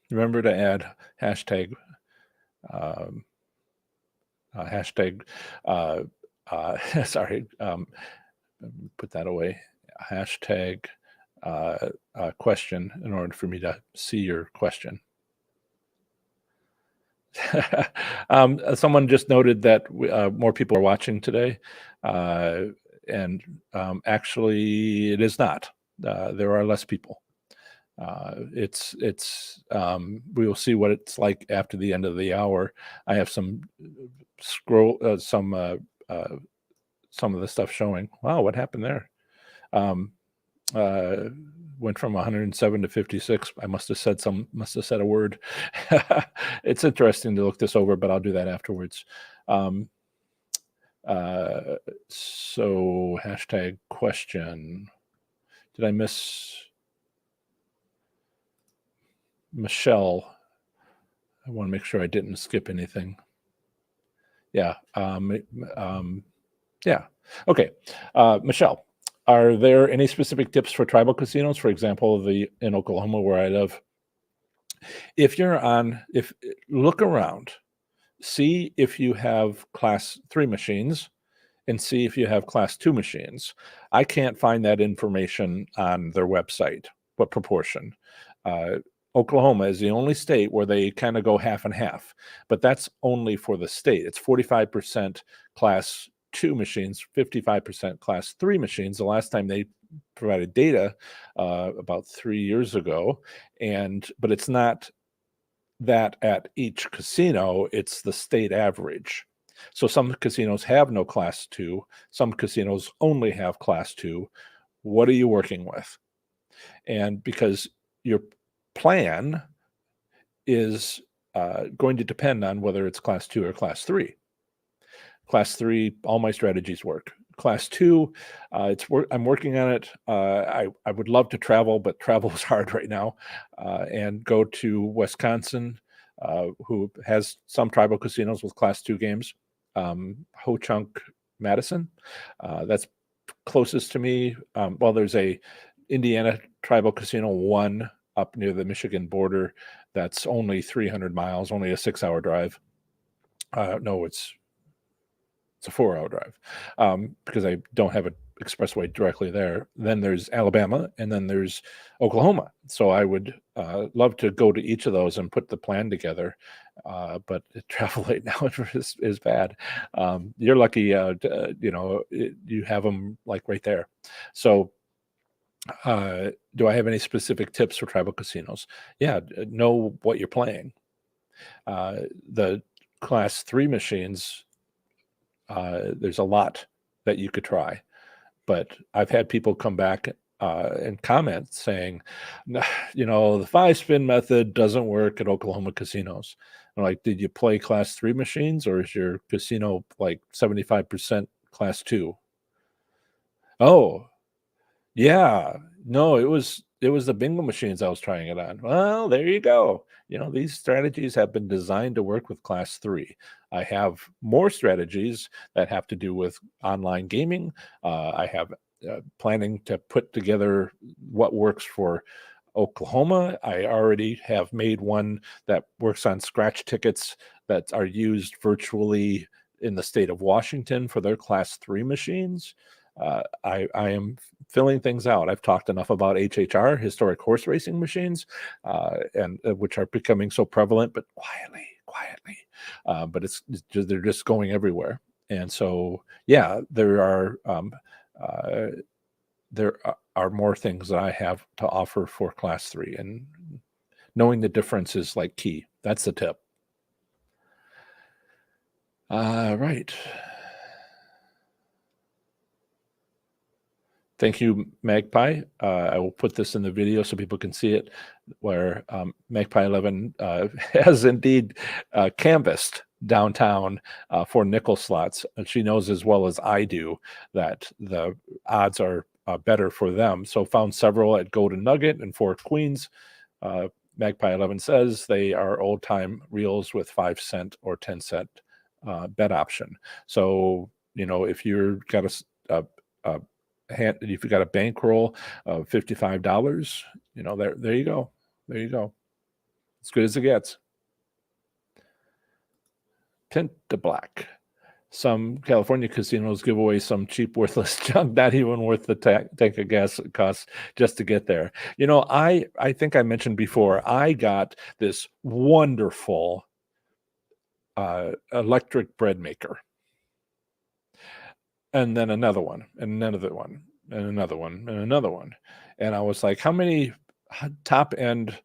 Remember to add hashtag, um, hashtag, uh, sorry, put that away. Hashtag question in order for me to see your question. Someone just noted that more people are watching today, uh, and actually, it is not. There are less people. We will see what it's like after the end of the hour. I have some scroll, some of the stuff showing. Wow, what happened there? Um, uh, went from 107 to 56. I must have said a word. It's interesting to look this over, but I'll do that afterwards. Um, so hashtag question. Did I miss Michelle? I want to make sure I didn't skip anything. Yeah. Yeah. Okay. Michelle, are there any specific tips for tribal casinos? For example, in Oklahoma where I live, if look around, see if you have class 3 machines and see if you have class 2 machines. I can't find that information on their website, what proportion. Uh, Oklahoma is the only state where they kind of go half and half, but that's only for the state. It's 45% class 2 machines, 55% class 3 machines. The last time they provided data about 3 years ago, but it's not that at each casino, it's the state average. So some casinos have no class 2, some casinos only have class 2. What are you working with? And because your plan is going to depend on whether it's class 2 or class 3. Class 3, all my strategies work. Class 2, I'm working on it. I would love to travel, but travel is hard right now, and go to Wisconsin, who has some tribal casinos with class 2 games. Ho Chunk, Madison, that's closest to me. Well, there's a Indiana tribal casino 1 up near the Michigan border that's only 300 miles, only a 6-hour drive. No, it's a 4-hour drive, because I don't have an expressway directly there. Then there's Alabama, and then there's Oklahoma. So I would love to go to each of those and put the plan together, but travel right now is bad. You're lucky, you have them like right there. So do I have any specific tips for tribal casinos? Yeah, know what you're playing. The class 3 machines, there's a lot that you could try, but I've had people come back and comment saying, "Nah, the 5-spin method doesn't work at Oklahoma casinos." I'm like, did you play class 3 machines, or is your casino like 75% class 2? Oh, yeah. No, it was the bingo machines I was trying it on. Well, there you go. These strategies have been designed to work with class 3. I have more strategies that have to do with online gaming. I have planning to put together what works for Oklahoma. I already have made one that works on scratch tickets that are used virtually in the state of Washington for their class 3 machines. I am filling things out. I've talked enough about HHR, historic horse racing machines, and which are becoming so prevalent, but quietly. They're just going everywhere. And so, yeah, uh, there are more things that I have to offer for class 3, and knowing the difference is like key. That's the tip. Right. Thank you, Magpie. I will put this in the video so people can see it, where Magpie 11 has indeed canvassed downtown for nickel slots. And she knows as well as I do that the odds are better for them. So found several at Golden Nugget and Four Queens. Magpie 11 says they are old-time reels with 5-cent or 10-cent bet option. So, if you're got a if you got a bankroll of $55, there you go. There you go. As good as it gets. Tint to black. Some California casinos give away some cheap, worthless junk, not even worth the tank of gas it costs just to get there. I think I mentioned before, I got this wonderful electric bread maker, and then another one, and another one, and another one, and another one. And I was like, how many top end,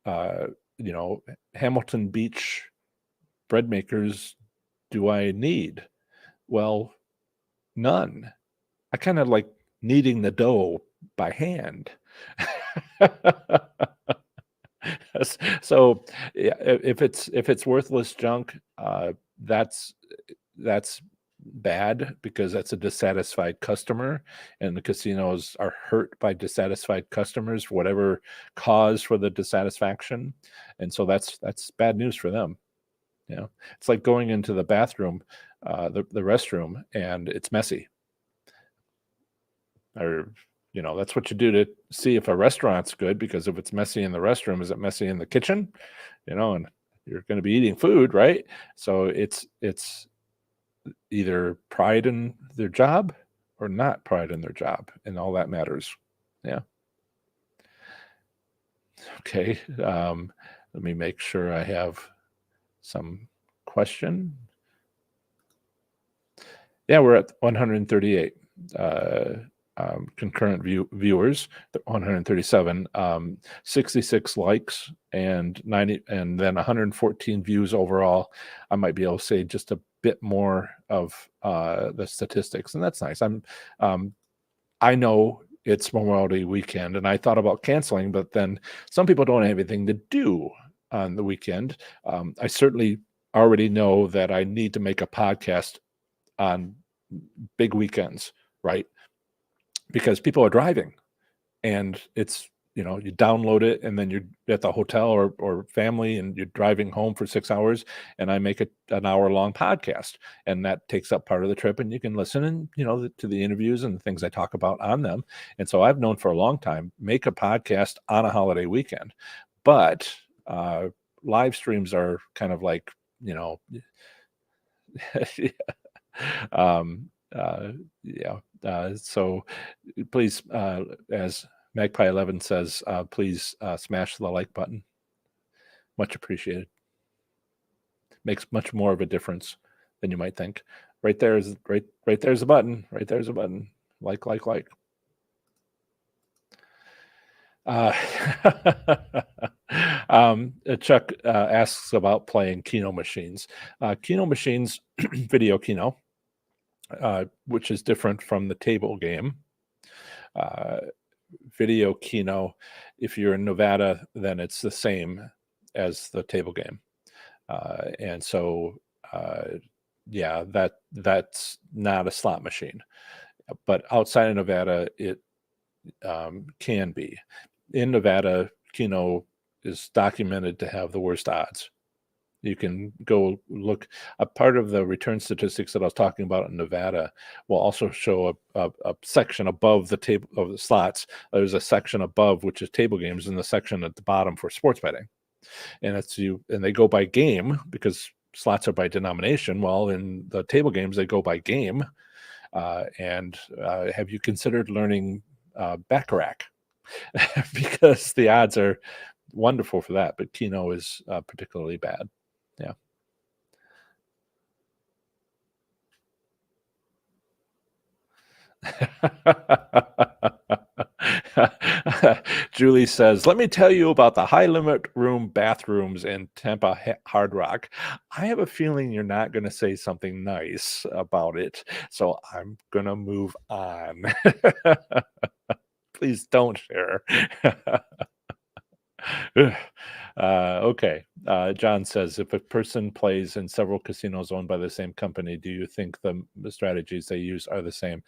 uh, Hamilton Beach bread makers do I need? Well, none. I kind of like kneading the dough by hand. So yeah, if it's worthless junk, that's bad, because that's a dissatisfied customer, and the casinos are hurt by dissatisfied customers for whatever cause for the dissatisfaction, and so that's bad news for them. It's like going into the bathroom, the restroom, and it's messy. Or that's what you do to see if a restaurant's good, because if it's messy in the restroom, is it messy in the kitchen? And you're going to be eating food, right? So it's either pride in their job or not pride in their job, and all that matters. Yeah. Okay. Let me make sure I have some question. Yeah, we're at 138 concurrent viewers, 137, 66 likes, and 90, and then 114 views overall. I might be able to say just a bit more of the statistics, and that's nice. I know it's Memorial Day weekend, and I thought about canceling, but then some people don't have anything to do on the weekend. I certainly already know that I need to make a podcast on big weekends, right? Because people are driving, and it's, you download it, and then you're at the hotel or family, and you're driving home for 6 hours, and I make an hour-long podcast, and that takes up part of the trip, and you can listen and, to the interviews and the things I talk about on them. And so I've known for a long time, make a podcast on a holiday weekend. But live streams are kind of like, so please, as Magpie 11 says, please smash the like button. Much appreciated. Makes much more of a difference than you might think. Right there's a button. Right there's a button. Like. Chuck asks about playing Kino machines. Kino machines, video Kino, which is different from the table game. Video Kino, if you're in Nevada, then it's the same as the table game. And so, that's not a slot machine. But outside of Nevada, it can be. In Nevada, Kino is documented to have the worst odds. You can go look. A part of the return statistics that I was talking about in Nevada will also show a section above the table of the slots. There's a section above, which is table games, and the section at the bottom for sports betting. And and they go by game, because slots are by denomination. Well, in the table games, they go by game. And have you considered learning Baccarat? Because the odds are wonderful for that, but Kino is particularly bad. Yeah. Julie says, let me tell you about the high limit room bathrooms in Tampa Hard Rock. I have a feeling you're not going to say something nice about it, so I'm going to move on. Please don't share. Okay. John says, if a person plays in several casinos owned by the same company, do you think the strategies they use are the same?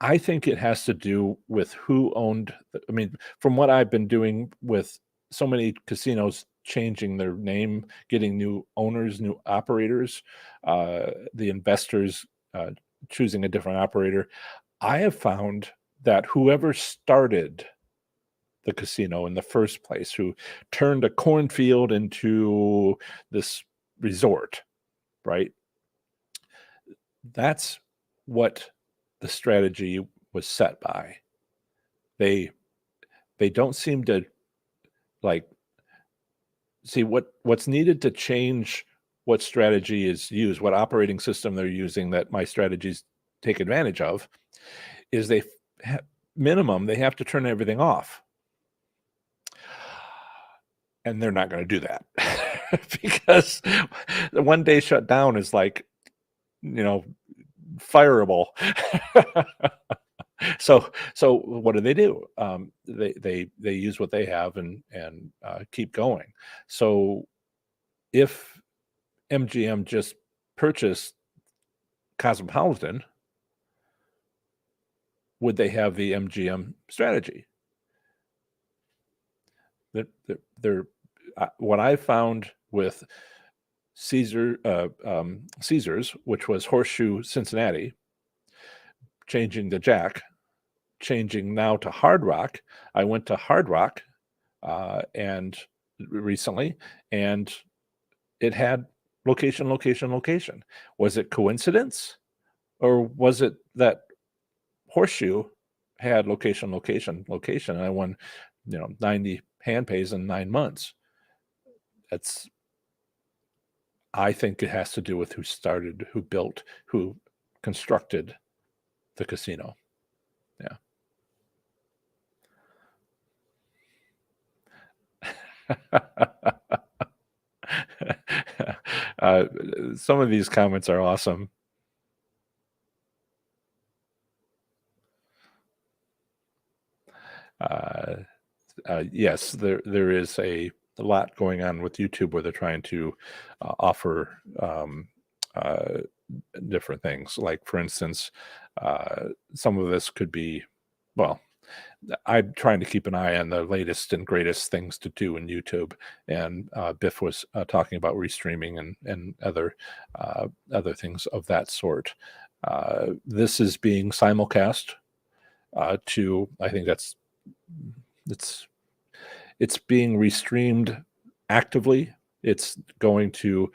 I think it has to do with who owned. I mean, from what I've been doing with so many casinos changing their name, getting new owners, new operators, the investors choosing a different operator. I have found that whoever started the casino in the first place, who turned a cornfield into this resort, right? That's what the strategy was set by. They don't seem to like see what's needed to change what strategy is used, what operating system they're using that my strategies take advantage of, is minimum they have to turn everything off. And they're not going to do that because the one day shutdown is like, fireable. So what do? They use what they have and keep going. So if MGM just purchased Cosmopolitan, would they have the MGM strategy? They're what I found with Caesars, which was Horseshoe Cincinnati, changing the Jack, changing now to Hard Rock. I went to Hard Rock and recently, and it had location. Was it coincidence, or was it that Horseshoe had location, and I won, 90 hand pays in 9 months? I think it has to do with who started, who built, who constructed the casino. Yeah. Some of these comments are awesome. Yes, there is a lot going on with YouTube where they're trying to offer different things. Like, for instance, some of this could be, well, I'm trying to keep an eye on the latest and greatest things to do in YouTube, and Biff was talking about restreaming and other things of that sort. This is being simulcast to, I think it's being restreamed actively. It's going to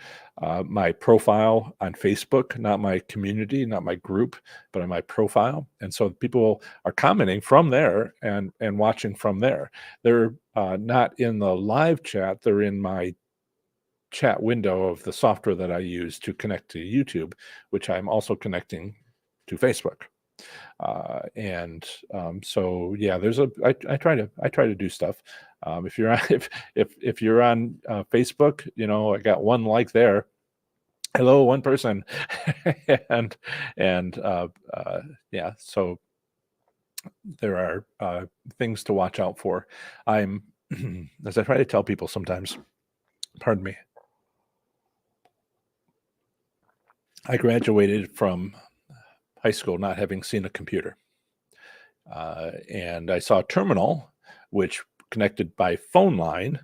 my profile on Facebook, not my community, not my group, but on my profile. And so people are commenting from there and watching from there. They're not in the live chat. They're in my chat window of the software that I use to connect to YouTube, which I'm also connecting to Facebook. So yeah, I try to do stuff. If you're on, if you're on Facebook, I got one like there. Hello, one person. and yeah, so there are things to watch out for. I'm as I try to tell people sometimes, pardon me, I graduated from high school not having seen a computer. And I saw a terminal which connected by phone line,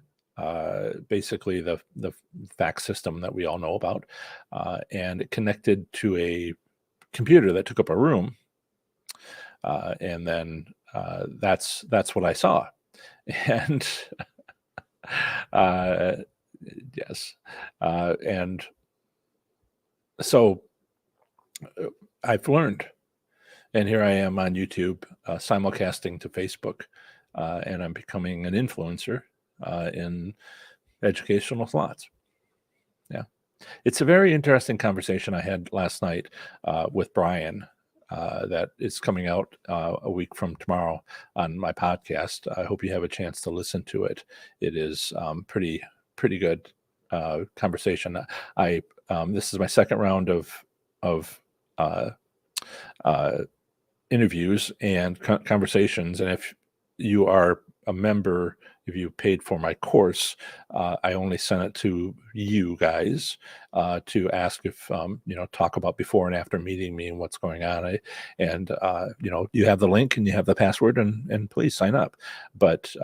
basically the fax system that we all know about, and it connected to a computer that took up a room, and then that's what I saw, and yes, and so I've learned. And here I am on YouTube, simulcasting to Facebook, and I'm becoming an influencer in educational slots. Yeah. It's a very interesting conversation I had last night with Brian that is coming out a week from tomorrow on my podcast. I hope you have a chance to listen to it. It is pretty good conversation. This is my second round of interviews and conversations, and if you are a member, if you paid for my course, I only sent it to you guys to ask if talk about before and after meeting me and what's going on. You have the link and you have the password, and please sign up. But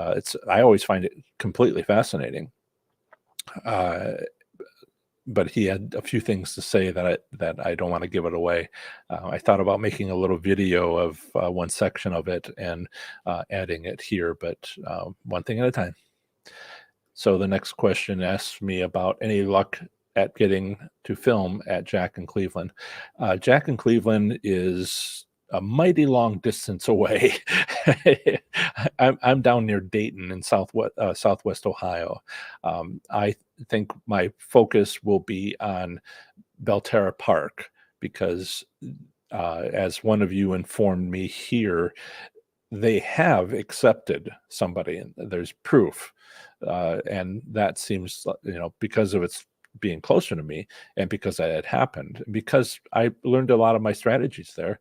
I always find it completely fascinating. but he had a few things to say that I don't want to give it away. I thought about making a little video of one section of it and adding it here, but one thing at a time. So the next question asks me about any luck at getting to film at Jack in Cleveland. Jack in Cleveland is a mighty long distance away. I'm down near Dayton in Southwest Ohio. I think my focus will be on Belterra Park because, as one of you informed me here, they have accepted somebody, and there's proof, and that seems, because of its being closer to me, and because that had happened, because I learned a lot of my strategies there.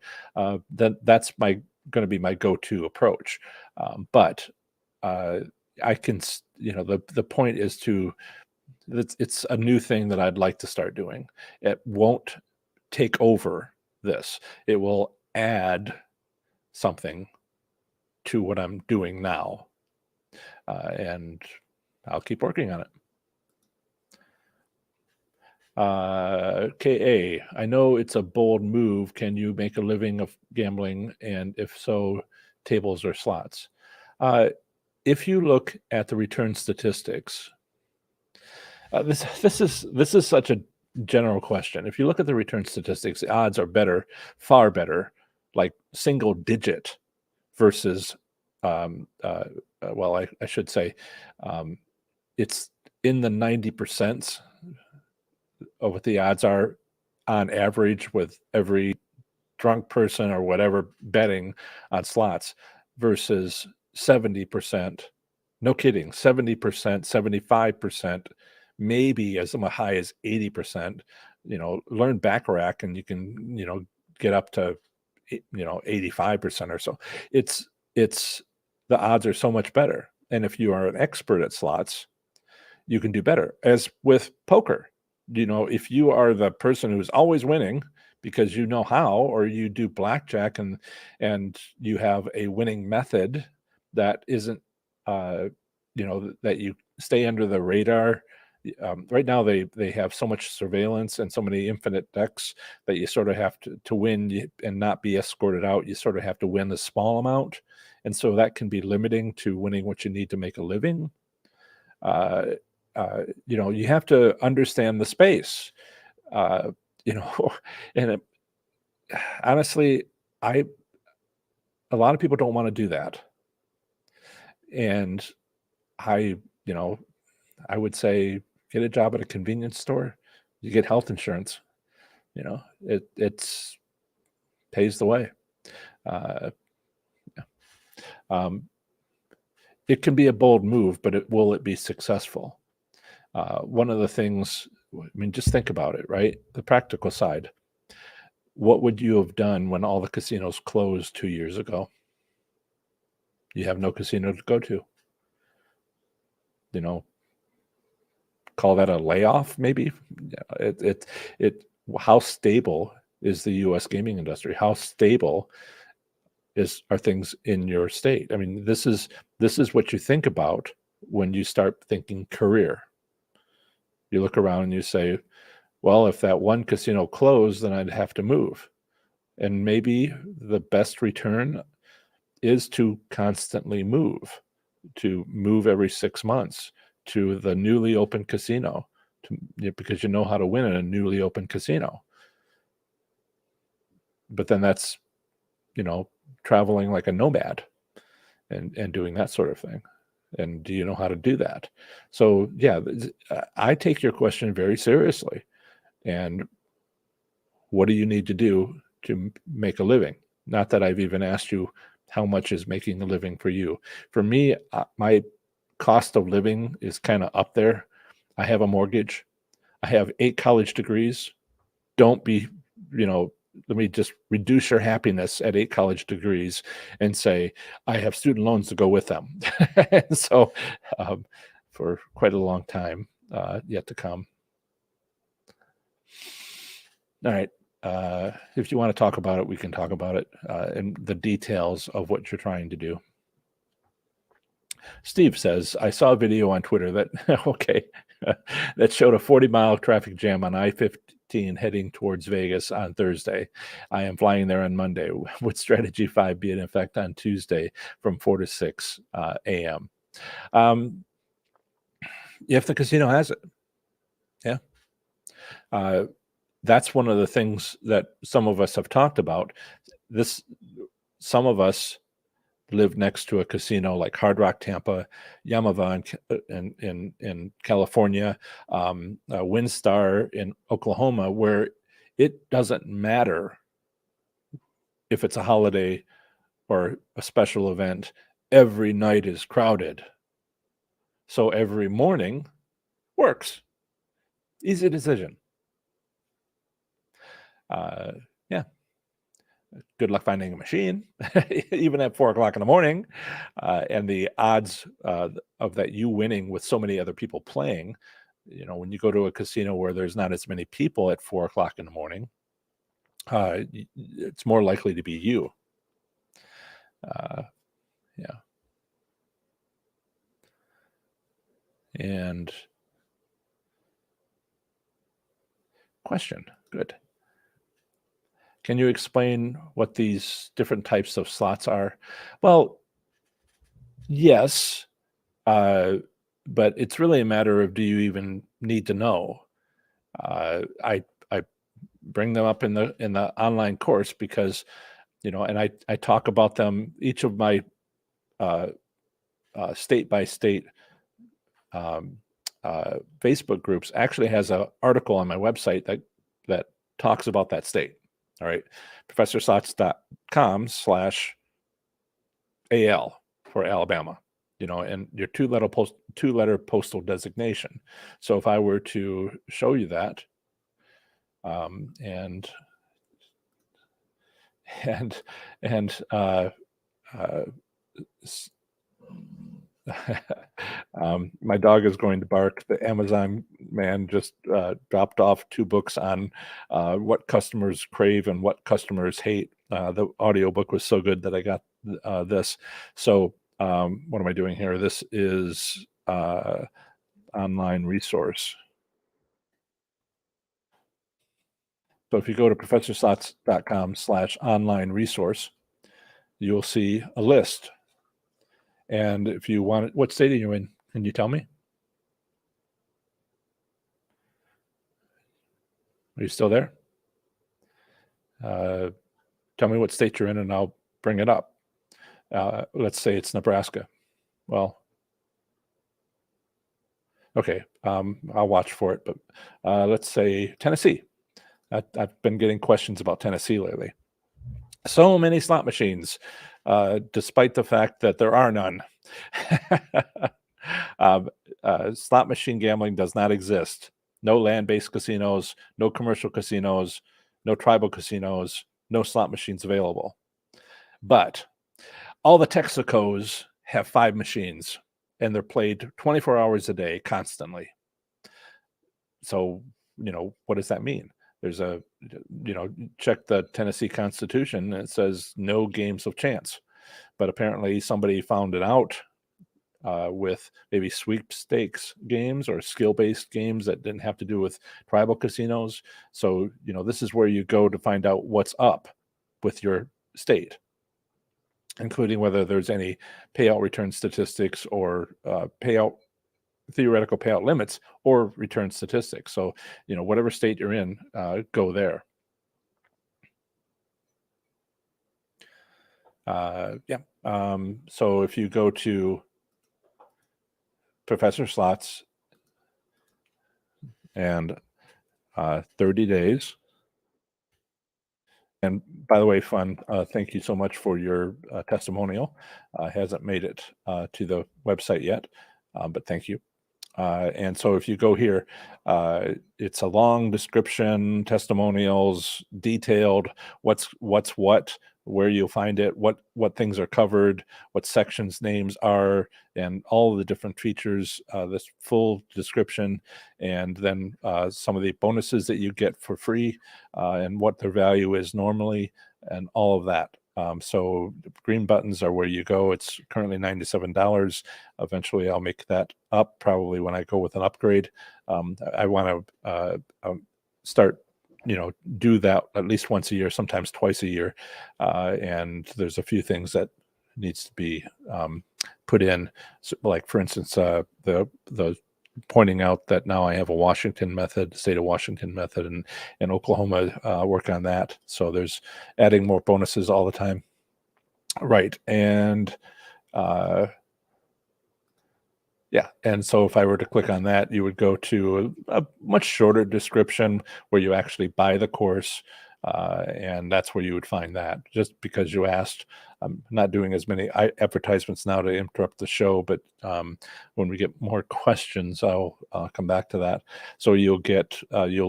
That's going to be my go-to approach. But I can, the point is it's a new thing that I'd like to start doing. It won't take over this. It will add something to what I'm doing now. And I'll keep working on it. KA, I know it's a bold move. Can you make a living of gambling? And if so, tables or slots? If you look at the return statistics, this is such a general question. If you look at the return statistics, the odds are better, far better, like single digit versus, well, I should say, it's in the 90% of what the odds are on average with every drunk person or whatever betting on slots versus 70%. No kidding, 70%, 75%, maybe as high as 80%. Learn baccarat and you can, get up to 85% or so. It's the odds are so much better. And if you are an expert at slots, you can do better. As with poker, if you are the person who's always winning because you know how, or you do blackjack and you have a winning method that isn't, that you stay under the radar. Right now they have so much surveillance and so many infinite decks that you sort of have to win and not be escorted out. You sort of have to win a small amount. And so that can be limiting to winning what you need to make a living. You have to understand the space, and honestly, a lot of people don't want to do that. And I would say get a job at a convenience store. You get health insurance. It's pays the way. It can be a bold move, but will it be successful? One of the things, just think about it, right? The practical side. What would you have done when all the casinos closed 2 years ago? You have no casino to go to. Call that a layoff, maybe. How stable is the U.S. gaming industry? How stable are things in your state? This is what you think about when you start thinking career. You look around and you say, well, if that one casino closed, then I'd have to move. And maybe the best return is to constantly move every 6 months to the newly opened casino, because you know how to win in a newly opened casino. But then that's, traveling like a nomad and doing that sort of thing. And do you know how to do that? So yeah, I take your question very seriously. And what do you need to do to make a living? Not that I've even asked you how much is making a living for you. For me, my cost of living is kind of up there. I have a mortgage. I have 8 college degrees. Don't be, let me just reduce your happiness at 8 college degrees and say, I have student loans to go with them. So for quite a long time yet to come. All right. If you want to talk about it, we can talk about it and the details of what you're trying to do. Steve says, I saw a video on Twitter that, okay, that showed a 40-mile traffic jam on I-15 heading towards Vegas on Thursday. I am flying there on Monday. Would strategy 5 be in effect on Tuesday from 4 to 6 a.m.? If the casino has it, yeah. That's one of the things that some of us have talked about. Some of us live next to a casino like Hard Rock Tampa, Yamava in California, WinStar in Oklahoma, where it doesn't matter if it's a holiday or a special event. Every night is crowded. So every morning works. Easy decision. Yeah. Good luck finding a machine, even at 4 o'clock in the morning. And the odds of that you winning with so many other people playing, when you go to a casino where there's not as many people at 4 o'clock in the morning, it's more likely to be you. Yeah. And question, good. Can you explain what these different types of slots are? Well, yes, but it's really a matter of, do you even need to know? I bring them up in the online course because, and I talk about them. Each of my state by state Facebook groups actually has an article on my website that talks about that state. All right, professorslots.com/AL for Alabama, and your two-letter postal designation. So if I were to show you that, and my dog is going to bark. The Amazon man just dropped off 2 books on what customers crave and what customers hate. The audiobook was so good that I got this. So what am I doing here? This is online resource. So if you go to professorslots.com/online resource, you'll see a list. And if you want it, what state are you in? Can you tell me? Are you still there? Tell me what state you're in and I'll bring it up. Let's say it's Nebraska. Well, okay, I'll watch for it, but let's say Tennessee. I've been getting questions about Tennessee lately. So many slot machines, despite the fact that there are none. Slot machine gambling does not exist. No land-based casinos, no commercial casinos, no tribal casinos, no slot machines available. But all the Texacos have 5 machines, and they're played 24 hours a day, constantly. So, what does that mean? There's check the Tennessee Constitution, and it says no games of chance. But apparently somebody found it out with maybe sweepstakes games or skill-based games that didn't have to do with tribal casinos. So, this is where you go to find out what's up with your state, including whether there's any payout return statistics or theoretical payout limits or return statistics. So, whatever state you're in, go there. So if you go to Professor Slots and 30 days, and by the way, Fun, thank you so much for your testimonial. Hasn't made it to the website yet, but thank you. And so if you go here, it's a long description, testimonials, detailed, what's what, where you'll find it, what things are covered, what sections names are, and all of the different features, this full description, and then some of the bonuses that you get for free, and what their value is normally, and all of that. So green buttons are where you go. It's currently $97. Eventually, I'll make that up probably when I go with an upgrade. I want to start, do that at least once a year, sometimes twice a year. And there's a few things that needs to be put in. So, like, for instance, the pointing out that now I have a Washington method, state of Washington method, and Oklahoma work on that. So there's adding more bonuses all the time. Right. And yeah. And so if I were to click on that, you would go to a much shorter description where you actually buy the course. And that's where you would find that. Just because you asked, I'm not doing as many advertisements now to interrupt the show, but when we get more questions, I'll come back to that. So you'll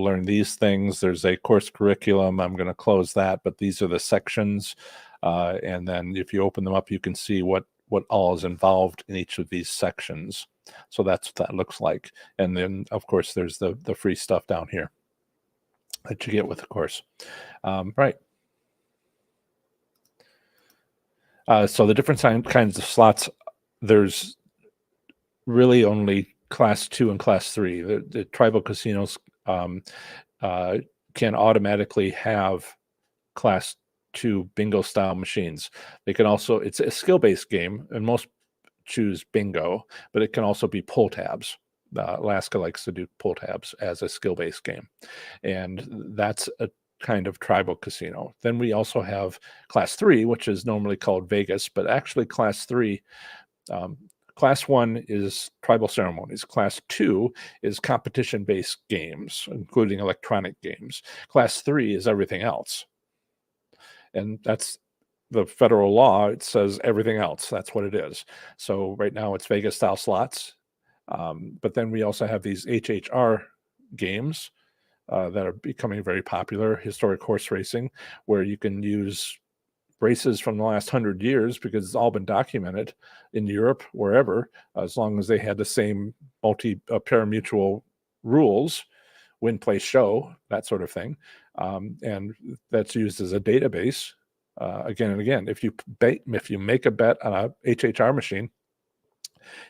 learn these things. There's a course curriculum. I'm going to close that, but these are the sections. And then if you open them up, you can see what all is involved in each of these sections. So that's what that looks like. And then, of course, there's the free stuff down here that you get with the course. Right. So the different kinds of slots, there's really only class 2 and class 3. The tribal casinos can automatically have class 2 bingo style machines. They can also, it's a skill-based game, and most choose bingo, but it can also be pull tabs. Alaska likes to do pull tabs as a skill-based game, and that's a kind of tribal casino. Then we also have class 3, which is normally called Vegas, but actually class 3, class 1 is tribal ceremonies. Class 2 is competition-based games, including electronic games. Class 3 is everything else. And that's the federal law. It says everything else. That's what it is. So right now it's Vegas style slots. But then we also have these HHR games that are becoming very popular, historic horse racing, where you can use races from the last 100 years because it's all been documented in Europe, wherever, as long as they had the same pari-mutuel rules, win, play, show, that sort of thing. And that's used as a database again and again. If you make a bet on a HHR machine,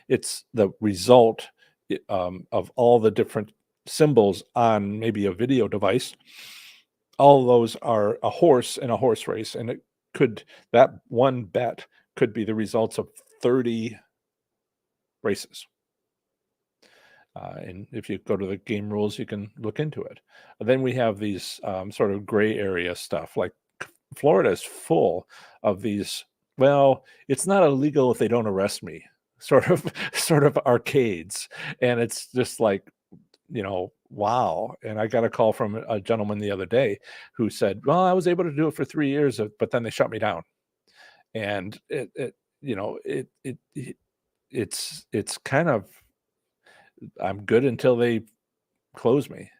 it's the result of all the different symbols on maybe a video device. All those are a horse in a horse race, and that one bet could be the results of 30 races. And if you go to the game rules, you can look into it. Then we have these sort of gray area stuff. Like Florida is full of these. Well, it's not illegal if they don't arrest me. Sort of arcades, and it's just like, wow. And I got a call from a gentleman the other day who said, "Well, I was able to do it for 3 years, but then they shut me down." And it's kind of, I'm good until they close me.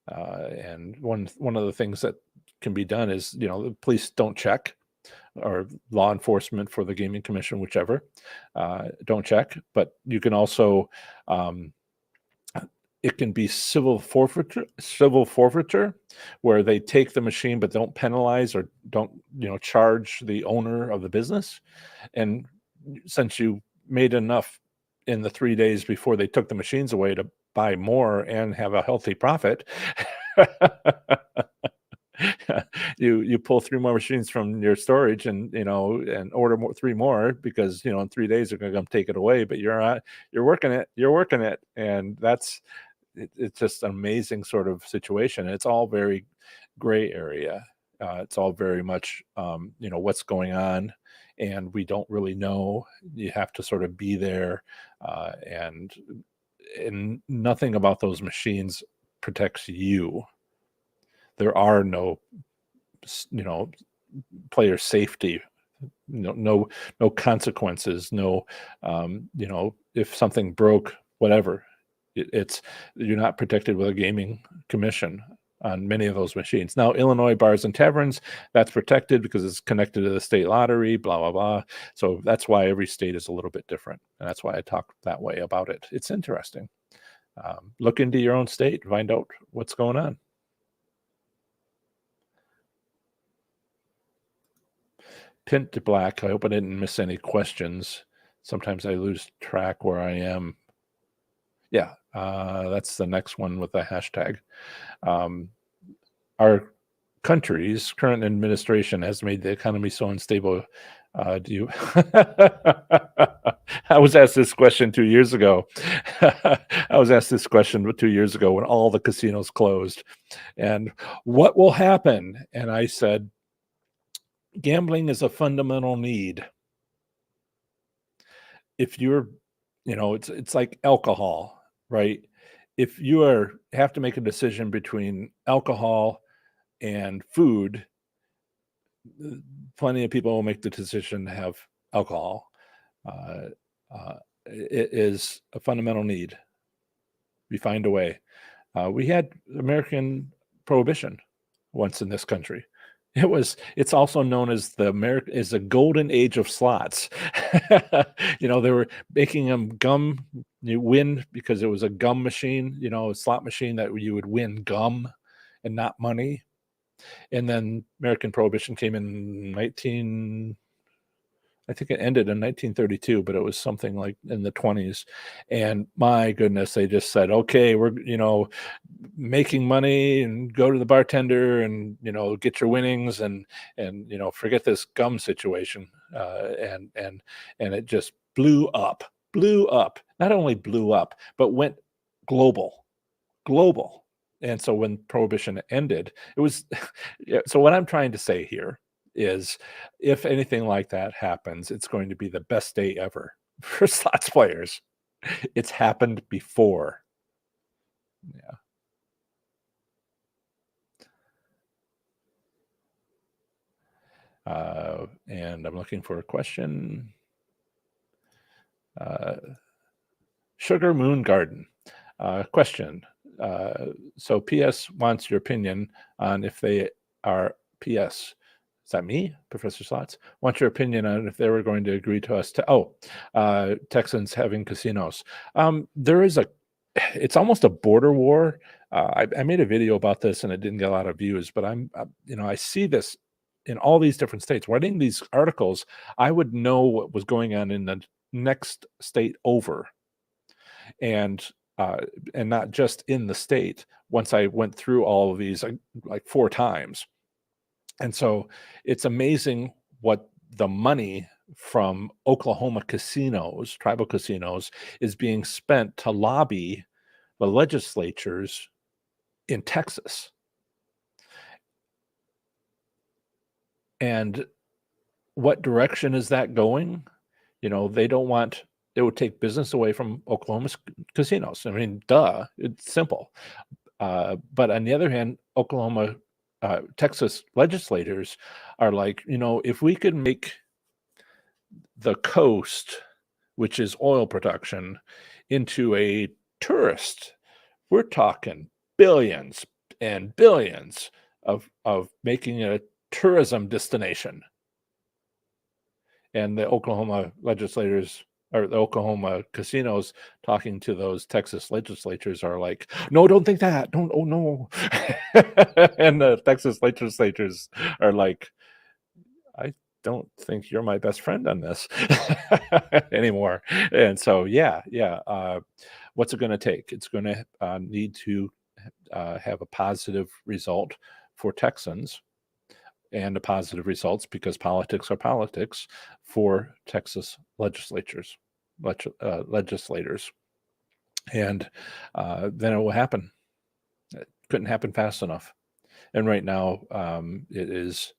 And one of the things that can be done is, the police don't check, or law enforcement for the Gaming Commission, whichever, don't check. But you can also, it can be civil forfeiture, where they take the machine but don't penalize or don't, charge the owner of the business. And since you made enough in the 3 days before they took the machines away to buy more and have a healthy profit, you pull 3 more machines from your storage and order 3 more, because in 3 days they're going to come take it away, but you're working it. And it's just an amazing sort of situation. It's all very gray area. It's all very much what's going on, and we don't really know. You have to sort of be there, and nothing about those machines protects you. There are no player safety, no consequences, no if something broke, whatever. You're not protected with a gaming commission on many of those machines. Now, Illinois bars and taverns, that's protected because it's connected to the state lottery, blah, blah, blah. So that's why every state is a little bit different. And that's why I talk that way about it. It's interesting. Look into your own state, find out what's going on. Pint to black. I hope I didn't miss any questions. Sometimes I lose track where I am. Yeah, that's the next one with the hashtag. Um, our country's current administration has made the economy so unstable. Do you? I was asked this question 2 years ago. I was asked this question 2 years ago when all the casinos closed. And what will happen? And I said, gambling is a fundamental need. If you're, it's like alcohol, right? If you have to make a decision between alcohol and food, plenty of people will make the decision to have alcohol. Uh, it is a fundamental need. We find a way. We had American Prohibition once in this country. It's also known as the golden age of slots. They were making them gum. You win because it was a gum machine, a slot machine that you would win gum and not money. And then American Prohibition came in I think it ended in 1932, but it was something like in the 20s. And my goodness, they just said, okay, we're, making money, and go to the bartender and, get your winnings and, forget this gum situation. And it just blew up. Not only blew up, but went global. And so when Prohibition ended, it was, yeah, so what I'm trying to say here is, if anything like that happens, it's going to be the best day ever for slots players. It's happened before. And I'm looking for a question. Sugar Moon Garden. Question. So PS wants your opinion on if they are PS. Is that me, Professor Slots? Want your opinion on if they were going to agree to us to Texans having casinos. It's almost a border war. I made a video about this and it didn't get a lot of views, but I see this in all these different states. Writing these articles, I would know what was going on in the next state over, and not just in the state. Once I went through all of these like 4 times. And so it's amazing what the money from Oklahoma casinos, tribal casinos, is being spent to lobby the legislatures in Texas. And what direction is that going? They don't want, it would take business away from Oklahoma's casinos. I mean, duh, it's simple. But on the other hand, Texas legislators are like, if we could make the coast, which is oil production, into a tourist, we're talking billions and billions of making it a tourism destination. And the Oklahoma legislators, or the Oklahoma casinos, talking to those Texas legislatures are like, no, don't think that. Don't, oh no. And the Texas legislators are like, I don't think you're my best friend on this anymore. And so, what's it going to take? It's going to need to have a positive result for Texans, and the positive results, because politics are politics, for Texas legislators. And then it will happen. It couldn't happen fast enough. And right now, it is,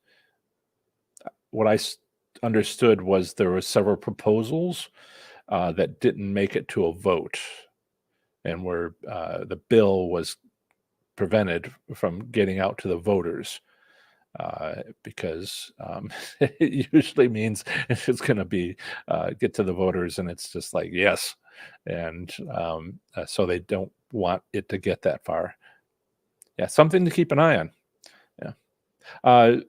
what I understood was there were several proposals that didn't make it to a vote, and where the bill was prevented from getting out to the voters. Because it usually means it's going to be get to the voters, and it's just like, yes. And so they don't want it to get that far. Yeah, something to keep an eye on. Yeah.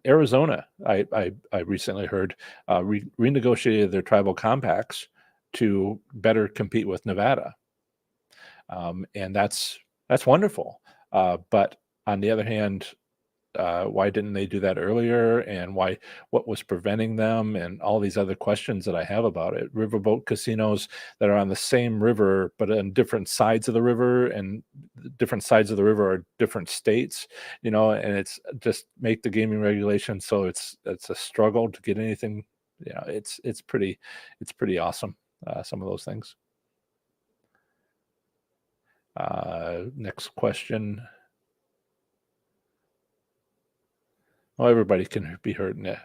Arizona, I recently heard, renegotiated their tribal compacts to better compete with Nevada. And that's wonderful. But on the other hand, why didn't they do that earlier, and what was preventing them, and all these other questions that I have about it. Riverboat casinos that are on the same river, but on different sides of the river, and the different sides of the river are different states, and it's just make the gaming regulation so it's a struggle to get anything. It's pretty awesome. Some of those things. Next question. Oh, everybody can be hurt in it.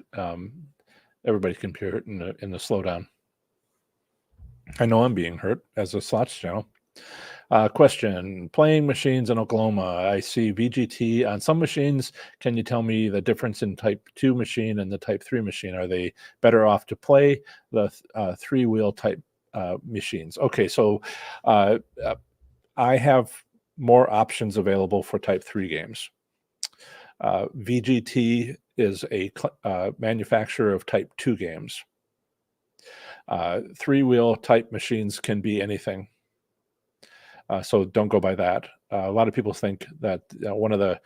Everybody can be hurt in the slowdown. I know I'm being hurt as a slots channel. Question: playing machines in Oklahoma. I see VGT on some machines. Can you tell me the difference in Type 2 machine and the Type 3 machine? Are they better off to play the three-wheel type machines? Okay, so I have more options available for Type 3 games. VGT is a manufacturer of Type 2 games. Three-wheel type machines can be anything. So don't go by that. A lot of people think that one of the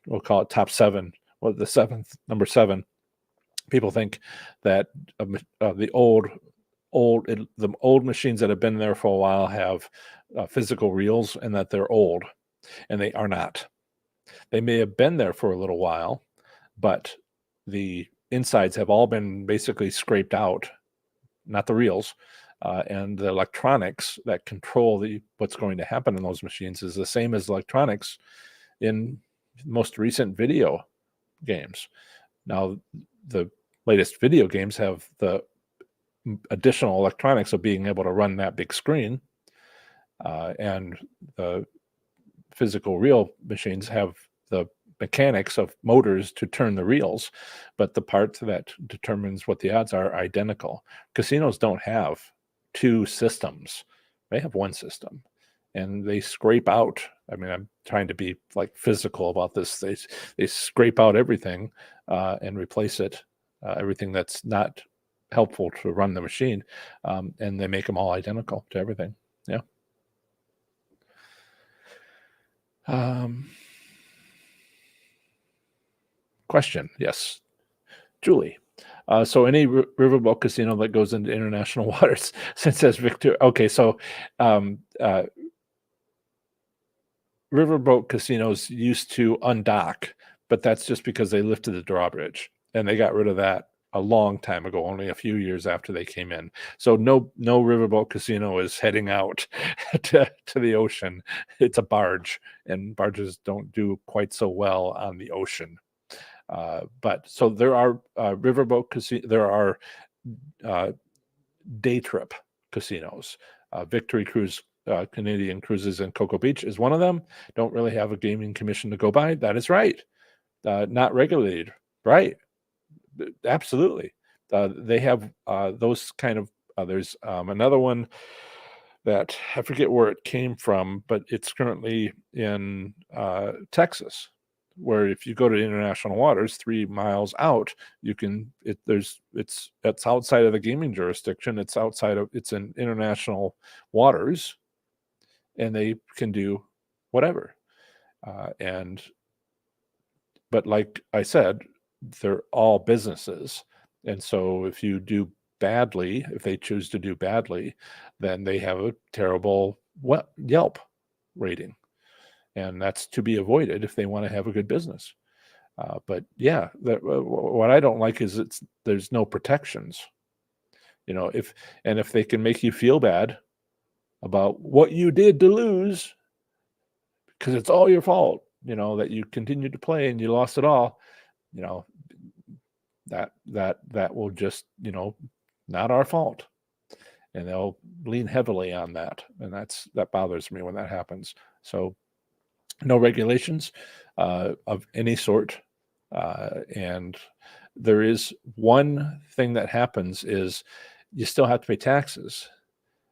we'll call it top seven, or the number seven. People think that the old machines that have been there for a while have physical reels, and that they're old, and they are not. They may have been there for a little while, but the insides have all been basically scraped out, not the reels. And the electronics that control what's going to happen in those machines is the same as electronics in most recent video games. Now, the latest video games have the additional electronics of being able to run that big screen, and the physical reel machines have the mechanics of motors to turn the reels, but the part that determines what the odds are identical. Casinos don't have two systems. They have one system, and they scrape out. I mean, I'm trying to be like physical about this. They scrape out everything and replace it, everything that's not helpful to run the machine, and they make them all identical to everything. Yeah. Question. Yes. Julie. So any riverboat casino that goes into international waters, since says Victor. Okay, so riverboat casinos used to undock, but that's just because they lifted the drawbridge, and they got rid of that a long time ago, only a few years after they came in. So no riverboat casino is heading out to the ocean. It's a barge, and barges don't do quite so well on the ocean. But so there are riverboat casinos. There are day trip casinos. Victory Cruise, Canadian Cruises in Cocoa Beach is one of them. Don't really have a gaming commission to go by. That is right. Not regulated. Right. Absolutely. They have those kind of. There's another one that I forget where it came from, but it's currently in Texas, where if you go to international waters 3 miles out, you can it's outside of the gaming jurisdiction. It's in international waters, and they can do whatever. But like I said, they're all businesses, and so if they choose to do badly, then they have a terrible Yelp rating. And that's to be avoided if they want to have a good business. But yeah, what I don't like is there's no protections. If they can make you feel bad about what you did to lose, because it's all your fault, that you continued to play and you lost it all, that will just, not our fault. And they'll lean heavily on that. And that bothers me when that happens. So no regulations of any sort. And there is one thing that happens is you still have to pay taxes.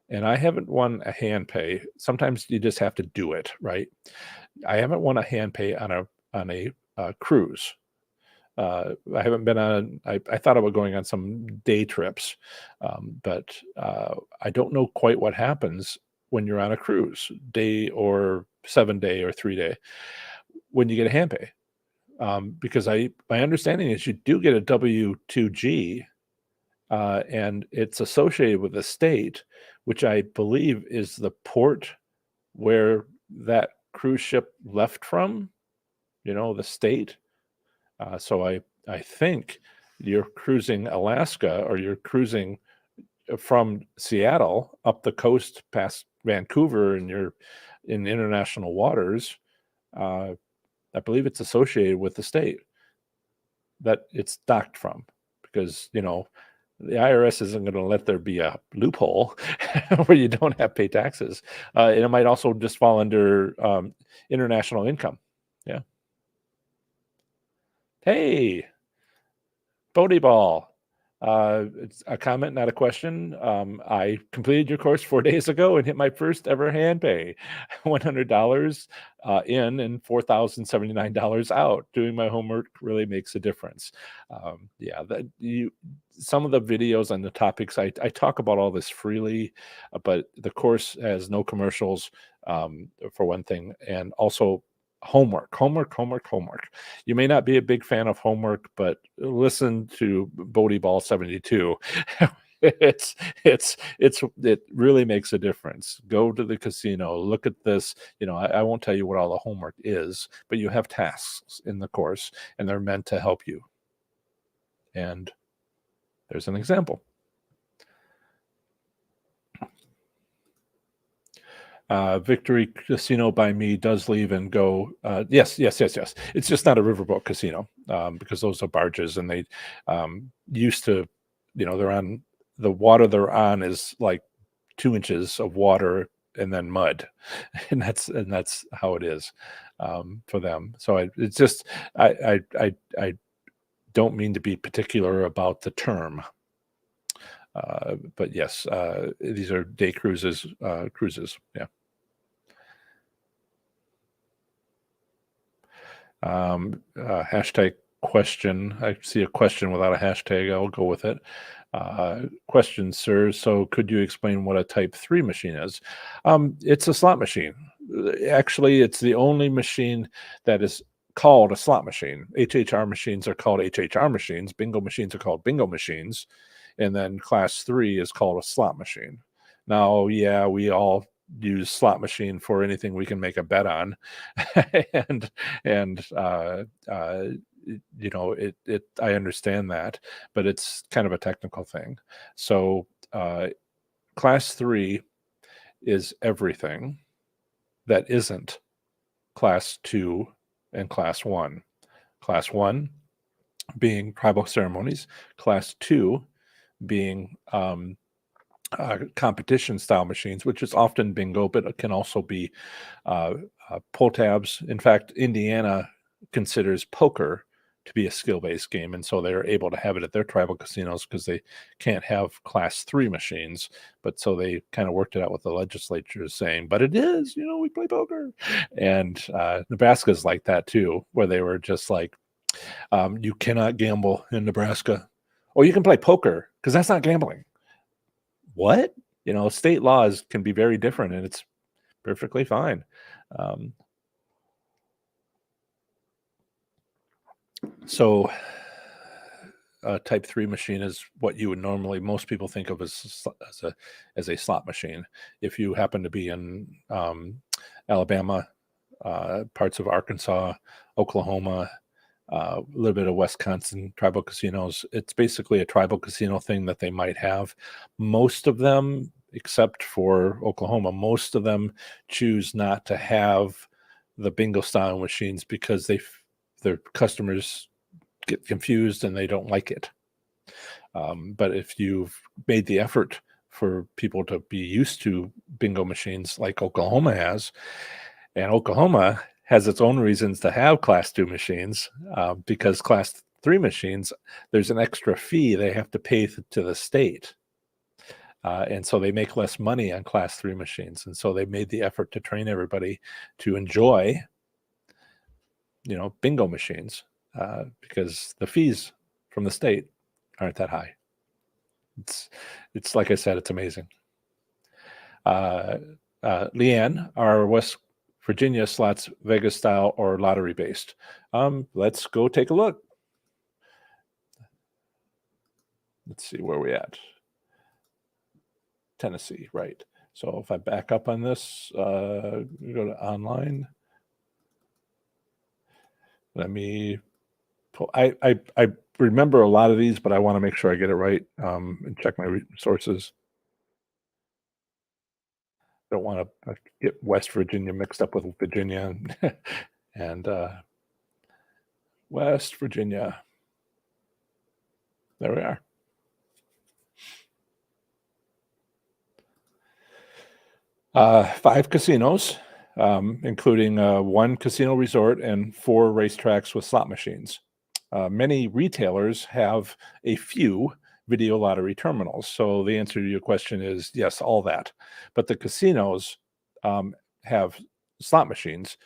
And I haven't won a hand pay. Sometimes you just have to do it, right? I haven't won a hand pay on a cruise. I haven't been on. I thought about going on some day trips, but I don't know quite what happens when you're on a cruise, day or 7 day or 3 day. when you get a hand pay. Because my understanding is you do get a W-2G, and it's associated with the state, which I believe is the port where that cruise ship left from, the state. So I think you're cruising Alaska, or you're cruising from Seattle up the coast past Vancouver, and you're in international waters. I believe it's associated with the state that it's docked from, because the IRS isn't going to let there be a loophole where you don't have to pay taxes. And it might also just fall under international income. Yeah. Hey, Bodie Ball. It's a comment, not a question. I completed your course 4 days ago and hit my first ever hand pay, $100 in and $4,079 out. Doing my homework really makes a difference. Yeah, some of the videos on the topics, I talk about all this freely, but the course has no commercials, for one thing, and also homework. You may not be a big fan of homework, but listen to Bodie Ball 72. It really makes a difference. Go to the casino, look at this. I won't tell you what all the homework is, but you have tasks in the course, and they're meant to help you. And there's an example. Victory Casino by me does leave and go. Yes. It's just not a riverboat casino, because those are barges, and they used to, they're on the water they're on is like 2 inches of water and then mud, and that's how it is for them. So it's just I don't mean to be particular about the term. But yes, these are day cruises. Yeah. Hashtag question. I see a question without a hashtag. I'll go with it. Question, sir. So could you explain what a type 3 machine is? It's a slot machine. Actually, it's the only machine that is called a slot machine. HHR machines are called HHR machines. Bingo machines are called bingo machines. And then class 3 is called a slot machine. Now, yeah, we all use slot machine for anything we can make a bet on. and I understand that, but it's kind of a technical thing. So class 3 is everything that isn't class 2 and class 1. Class 1 being tribal ceremonies, class 2 being competition style machines, which is often bingo, but it can also be pull tabs. In fact, Indiana considers poker to be a skill-based game, and so they're able to have it at their tribal casinos because they can't have class 3 machines. But so they kind of worked it out with the legislature, saying, but it is, we play poker. And Nebraska's like that too, where they were just like, you cannot gamble in Nebraska. Oh, you can play poker because that's not gambling. What? State laws can be very different, and it's perfectly fine. So a type 3 machine is what you would normally, most people think of as a slot machine. If you happen to be in Alabama, parts of Arkansas, Oklahoma, a little bit of Wisconsin tribal casinos, it's basically a tribal casino thing that they might have. Most of them, except for Oklahoma, most of them choose not to have the bingo style machines because their customers get confused and they don't like it. But if you've made the effort for people to be used to bingo machines like Oklahoma has, and Oklahoma has its own reasons to have class 2 machines, because class 3 machines, there's an extra fee they have to pay to the state. And so they make less money on class 3 machines. And so they made the effort to train everybody to enjoy, bingo machines, because the fees from the state aren't that high. It's like I said, it's amazing. Leanne, our West Virginia slots, Vegas style or lottery based? Let's go take a look. Let's see where we at. Tennessee, right. So if I back up on this, go to online. Let me pull. I remember a lot of these, but I want to make sure I get it right and check my sources. Don't want to get West Virginia mixed up with Virginia and West Virginia. There we are. Five casinos, including one casino resort and 4 racetracks with slot machines. Many retailers have a few video lottery terminals. So the answer to your question is yes, all that. But the casinos have slot machines,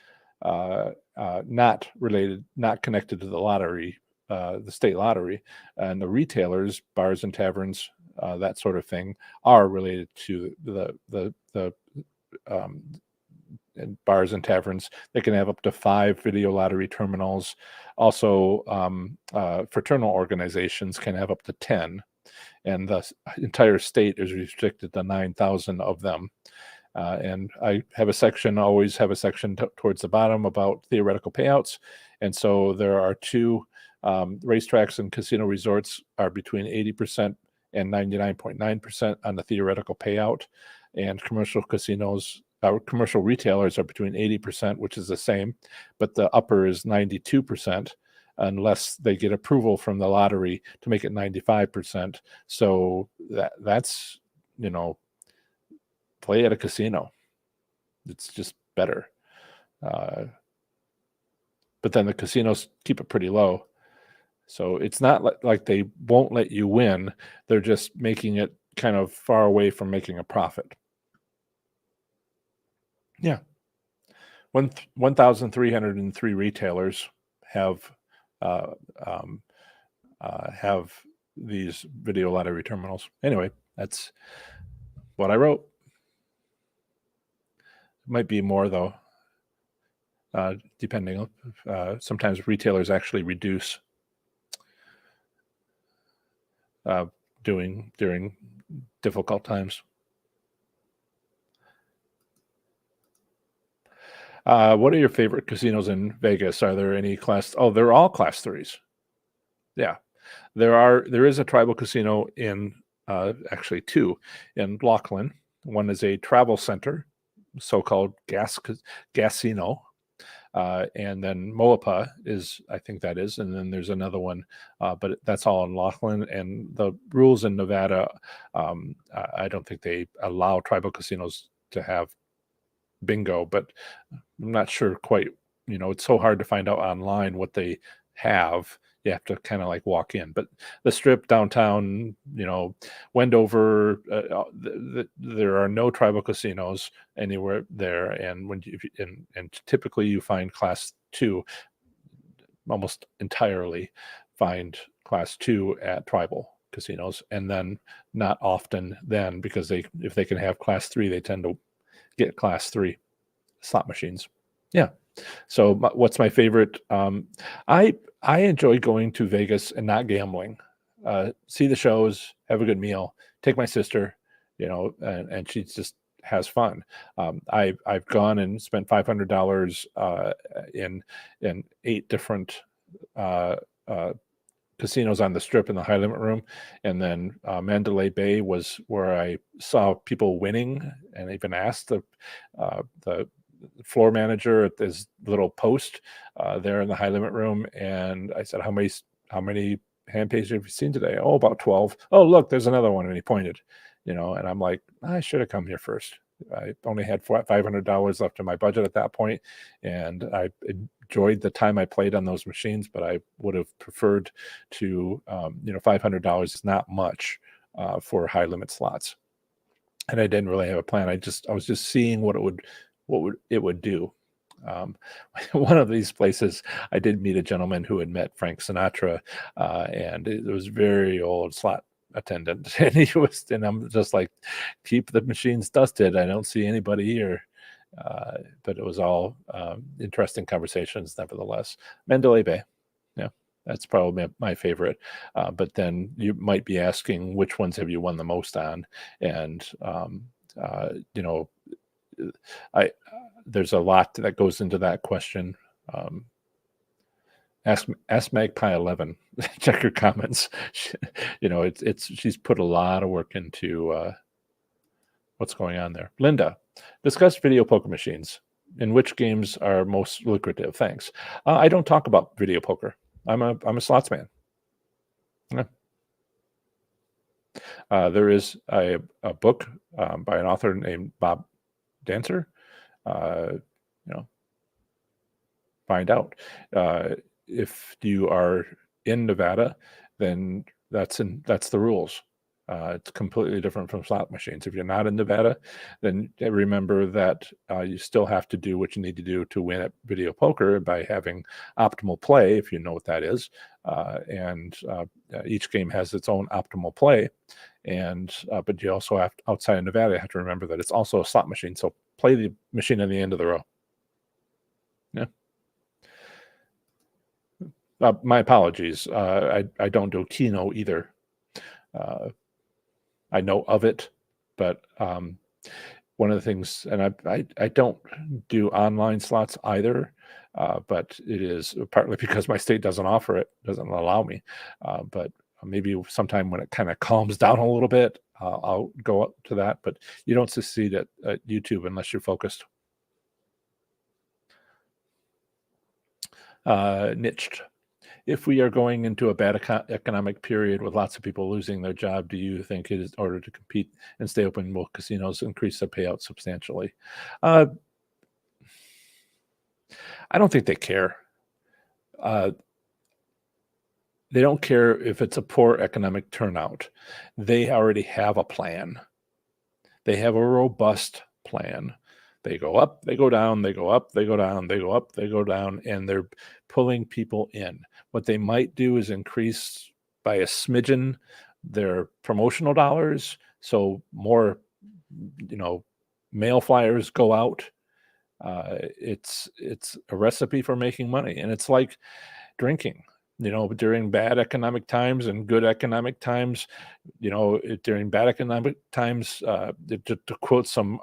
not related, not connected to the lottery, the state lottery, and the retailers, bars and taverns, that sort of thing, are related to the and bars and taverns. They can have up to 5 video lottery terminals. Also, fraternal organizations can have up to 10, and the entire state is restricted to 9,000 of them. And I have a section, always have a section towards the bottom about theoretical payouts. And so there are 2 racetracks and casino resorts are between 80% and 99.9% on the theoretical payout, and commercial casinos, commercial retailers are between 80%, which is the same, but the upper is 92%, unless they get approval from the lottery to make it 95%. So that's, play at a casino. It's just better. But then the casinos keep it pretty low. So it's not like they won't let you win. They're just making it kind of far away from making a profit. Yeah. 1,303 retailers have these video lottery terminals. Anyway, that's what I wrote. Might be more though, depending. Sometimes retailers actually reduce during difficult times. What are your favorite casinos in Vegas? Are there any class? Oh, they're all class 3s. Yeah, there is a tribal casino in actually 2 in Laughlin. One is a travel center, so-called gasino, and then Moapa is, I think that is, and then there's another one, but that's all in Laughlin. And the rules in Nevada, I don't think they allow tribal casinos to have bingo, but I'm not sure quite. It's so hard to find out online what they have. You have to kind of like walk in. But the Strip downtown, Wendover, there are no tribal casinos anywhere there. And and typically you find class 2, almost entirely find class 2 at tribal casinos, and then not often then, because if they can have class 3, they tend to get class 3 slot machines. Yeah. So what's my favorite? I enjoy going to Vegas and not gambling. See the shows, have a good meal, take my sister, and she just has fun. I've gone and spent $500 in 8 different casinos on the Strip in the high limit room, and then Mandalay Bay was where I saw people winning, and even asked the floor manager at this little post there in the high limit room, and I said, how many hand pages have you seen today? Oh, about 12. Oh, look, there's another one, and he pointed, and I'm like, I should have come here first. I only had $500 left in my budget at that point, and I enjoyed the time I played on those machines, but I would have preferred to, $500 is not much for high limit slots, and I didn't really have a plan. I was just seeing what it would do. One of these places, I did meet a gentleman who had met Frank Sinatra, and it was very old slot attendant, and I'm just like, keep the machines dusted. I don't see anybody here, But it was all interesting conversations nevertheless. Mandalay Bay, yeah, that's probably my favorite. But then you might be asking, which ones have you won the most on? And you know, I there's a lot that goes into that question. Um, ask Magpie 11. Check her comments. She's put a lot of work into what's going on there. Linda, discuss video poker machines. In which games are most lucrative? Thanks. I don't talk about video poker. I'm a slots man. Yeah. There is a book by an author named Bob Dancer. You know, find out. If you are in Nevada, then that's the rules. It's completely different from slot machines. If you're not in Nevada, then remember that you still have to do what you need to do to win at video poker by having optimal play, if you know what that is. And each game has its own optimal play. And but you also have outside of Nevada, you have to remember that it's also a slot machine. So play the machine at the end of the row. Yeah. My apologies. I don't do Kino either. I know of it, but one of the things, and I don't do online slots either, but it is partly because my state doesn't offer it, doesn't allow me. But maybe sometime when it kind of calms down a little bit, I'll go up to that. But you don't succeed at YouTube unless you're focused. Niched. If we are going into a bad economic period with lots of people losing their job, do you think it is, in order to compete and stay open, will casinos increase their payout substantially? I don't think they care. They don't care if it's a poor economic turnout. They already have a plan. They have a robust plan. They go up, they go down, they go up, they go down, they go up, they go down, and they're pulling people in. What they might do is increase by a smidgen their promotional dollars, so more, mail flyers go out. It's a recipe for making money, and it's like drinking. During bad economic times and good economic times, during bad economic times, to quote some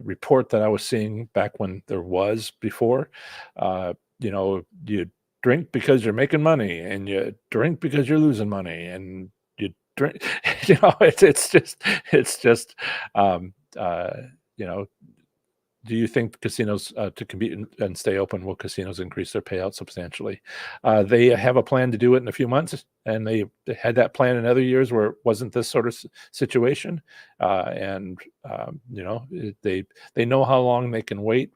report that I was seeing back when there was before, you drink because you're making money, and you drink because you're losing money, and you drink, it's just, do you think casinos, to compete and stay open, will casinos increase their payout substantially? They have a plan to do it in a few months, and they had that plan in other years where it wasn't this sort of situation. And they know how long they can wait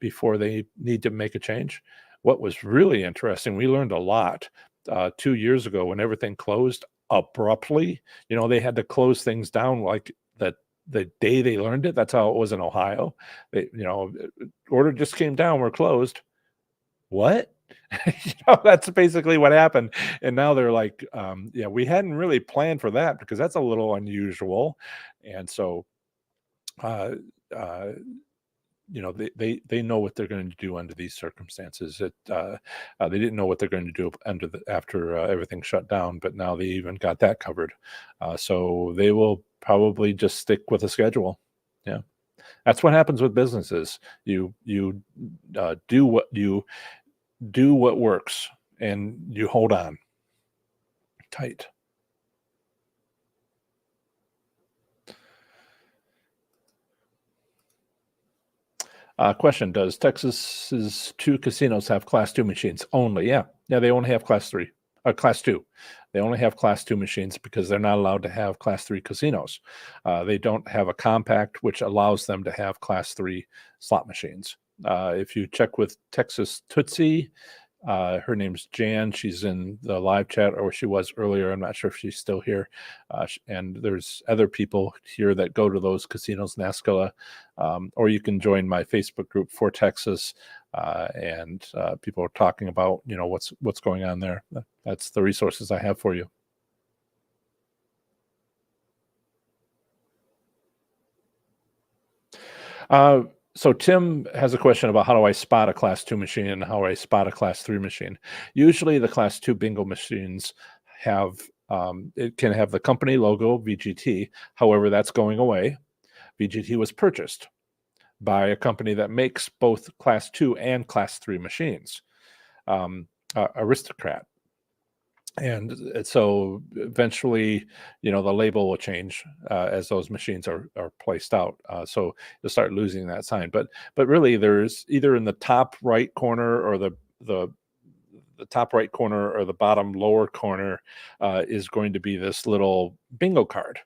before they need to make a change. What was really interesting, we learned a lot 2 years ago when everything closed abruptly. They had to close things down like that. The day they learned it, that's how it was in Ohio. Order just came down, we're closed. What? That's basically what happened. And now they're like, yeah, we hadn't really planned for that because that's a little unusual. And so, they know what they're going to do under these circumstances. They didn't know what they're going to do after everything shut down, but now they even got that covered. So they will probably just stick with a schedule. Yeah, that's what happens with businesses. You do what works, and you hold on tight. Question: does Texas's 2 casinos have Class 2 machines only? Yeah, they only have Class 3, Class 2. They only have Class 2 machines because they're not allowed to have Class 3 casinos. They don't have a compact which allows them to have Class 3 slot machines. If you check with Texas Tootsie, her name's Jan. She's in the live chat, or she was earlier. I'm not sure if she's still here. And there's other people here that go to those casinos in Ascala. Or you can join my Facebook group for Texas, and people are talking about what's going on there. That's the resources I have for you. So Tim has a question about how do I spot a class 2 machine and how do I spot a class 3 machine. Usually the class 2 bingo machines have it can have the company logo VGT. However, that's going away. VGT was purchased by a company that makes both class 2 and class 3 machines, Aristocrat. And so eventually, the label will change as those machines are placed out. So you'll start losing that sign. But really, there's either in the top right corner or the top right corner or the bottom lower corner is going to be this little bingo card.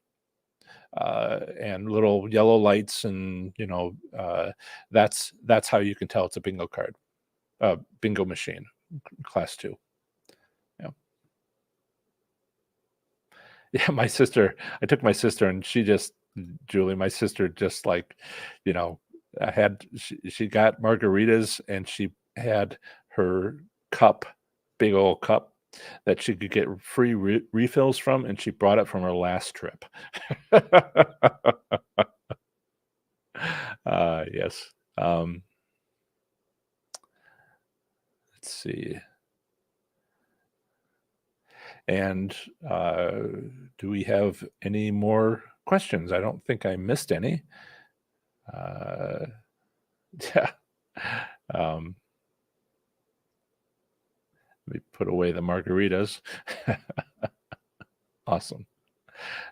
And little yellow lights, and that's how you can tell it's a bingo card, bingo machine, class 2. Yeah. Yeah, I took my sister, and Julie, my sister just like, she got margaritas, and she had her cup, big old cup that she could get free refills from, and she brought it from her last trip. Yes. Let's see. And do we have any more questions? I don't think I missed any. Yeah. Let me put away the margaritas. Awesome.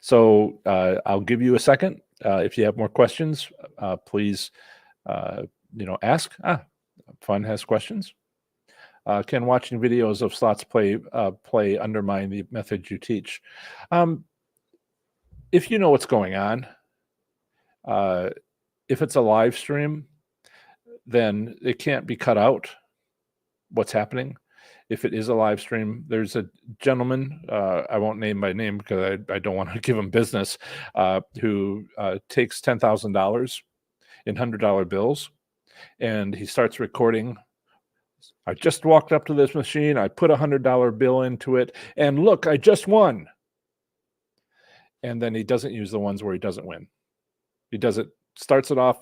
So I'll give you a second. If you have more questions, please, ask. Fun has questions. Can watching videos of slots play undermine the method you teach? If you know what's going on, if it's a live stream, then it can't be cut out what's happening. If it is a live stream, there's a gentleman, I won't name by name because I don't want to give him business, who takes $10,000 in $100 bills, and he starts recording. I just walked up to this machine. I put a $100 bill into it, and look, I just won. And then he doesn't use the ones where he doesn't win. He starts it off.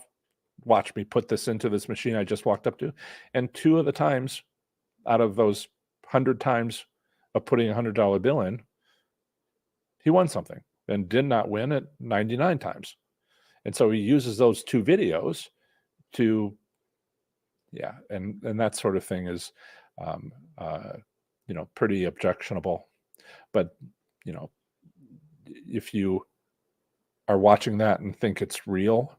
Watch me put this into this machine I just walked up to. And 2 of the times out of those 100 times of putting a $100 bill in, he won something, and did not win at 99 times. And so he uses those 2 videos to, and that sort of thing is, pretty objectionable. But, if you are watching that and think it's real,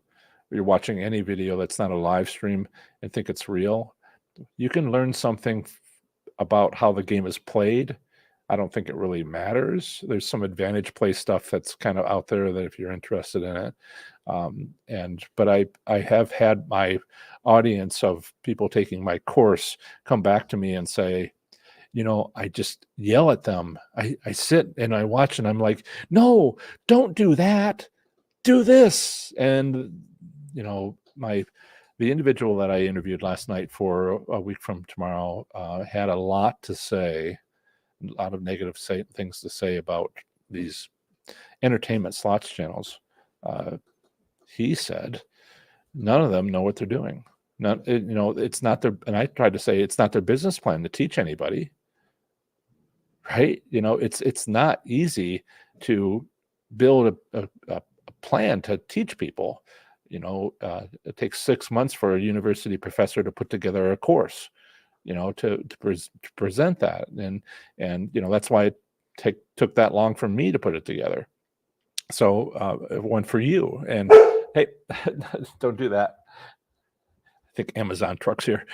or you're watching any video that's not a live stream and think it's real, you can learn something about how the game is played. I don't think it really matters. There's some advantage play stuff that's kind of out there that if you're interested in it. But I have had my audience of people taking my course come back to me and say, I just yell at them. I sit and I watch, and I'm like, no, don't do that. Do this. And, the individual that I interviewed last night for a week from tomorrow had a lot to say, a lot of negative things to say about these entertainment slots channels. He said none of them know what they're doing. It's not their, and I tried to say it's not their business plan to teach anybody. Right? It's not easy to build a plan to teach people. It takes 6 months for a university professor to put together a course, to present that. And that's why it took that long for me to put it together. So one for you. And hey, don't do that. I think Amazon truck's here.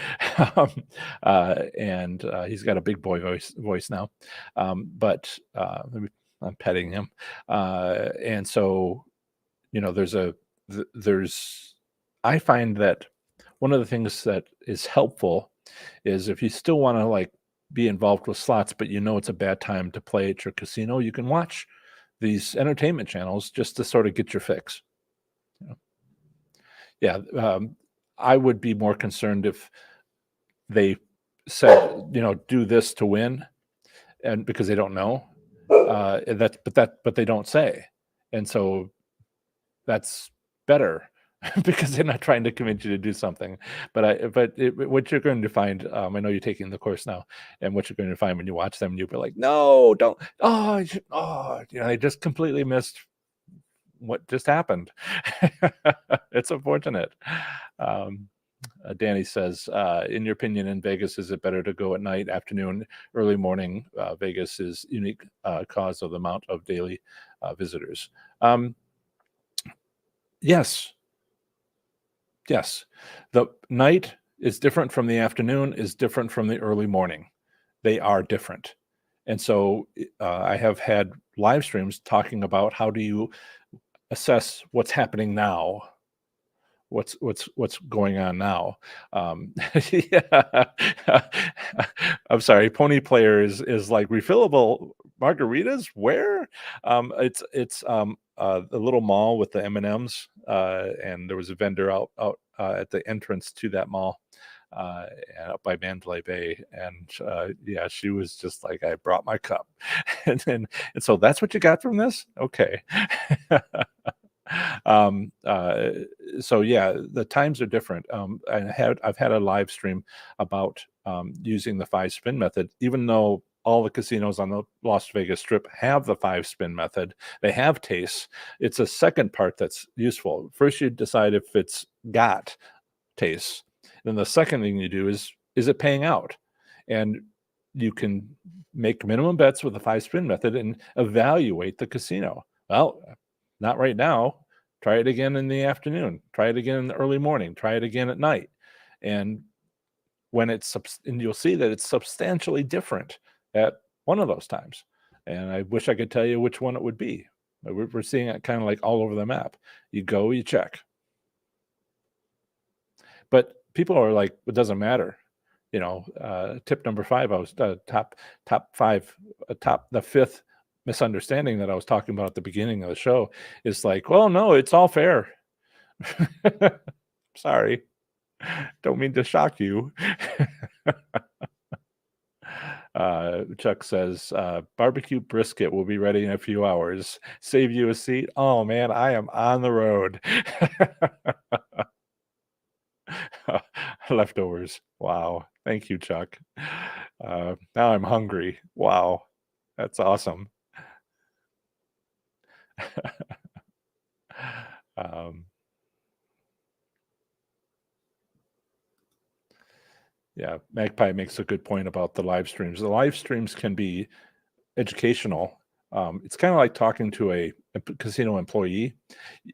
And he's got a big boy voice now. But I'm petting him. And so, I find that one of the things that is helpful is if you still want to be involved with slots, but it's a bad time to play at your casino, you can watch these entertainment channels just to sort of get your fix. Yeah. I would be more concerned if they said, do this to win, and because they don't know, but they don't say. And so that's better because they're not trying to convince you to do something. What you're going to find, I know you're taking the course now, and what you're going to find when you watch them, you'll be like, no, don't. Oh, they just completely missed what just happened. It's unfortunate. Um, Danny says, in your opinion, in Vegas, is it better to go at night, afternoon, early morning? Vegas is unique cause of the amount of daily visitors. Yes, yes. The night is different from the afternoon, is different from the early morning. They are different. And so I have had live streams talking about how do you assess what's happening now, what's going on now. Yeah. I'm sorry, Pony Player is like refillable margaritas. Where? It's the little mall with the M&Ms, and there was a vendor out at the entrance to that mall, up by Mandalay Bay, and yeah, she was just like, I brought my cup. And so that's what you got from this? Okay. um uh so yeah, the times are different. I've had a live stream about using the 5 spin method, even though all the casinos on the Las Vegas Strip have the 5 spin method. They have tastes. It's a second part that's useful. First, you decide if it's got tastes. Then the second thing you do is it paying out? And you can make minimum bets with the 5 spin method and evaluate the casino. Well, not right now. Try it again in the afternoon. Try it again in the early morning. Try it again at night. And and you'll see that it's substantially different at one of those times. And I wish I could tell you which one it would be. But we're seeing it kind of like all over the map. You go, you check. But people are like, it doesn't matter. Tip number 5, I was top 5, the fifth misunderstanding that I was talking about at the beginning of the show is like, well, no, it's all fair. Sorry. Don't mean to shock you. Chuck says, barbecue brisket will be ready in a few hours. Save you a seat. Oh man, I am on the road. Leftovers. Wow. Thank you, Chuck. Now I'm hungry. Wow. That's awesome. um, yeah, Magpie makes a good point about the live streams. The live streams can be educational. It's kind of like talking to a casino employee.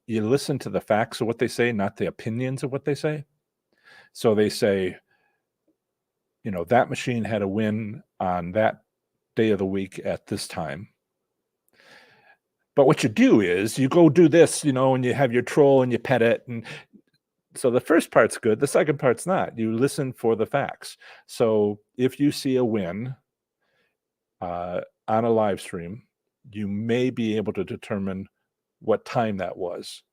You listen to the facts of what they say, not the opinions of what they say. So they say, that machine had a win on that day of the week at this time. But what you do is you go do this, and you have your troll and you pet it. And so the first part's good. The second part's not. You listen for the facts. So if you see a win on a live stream, you may be able to determine what time that was,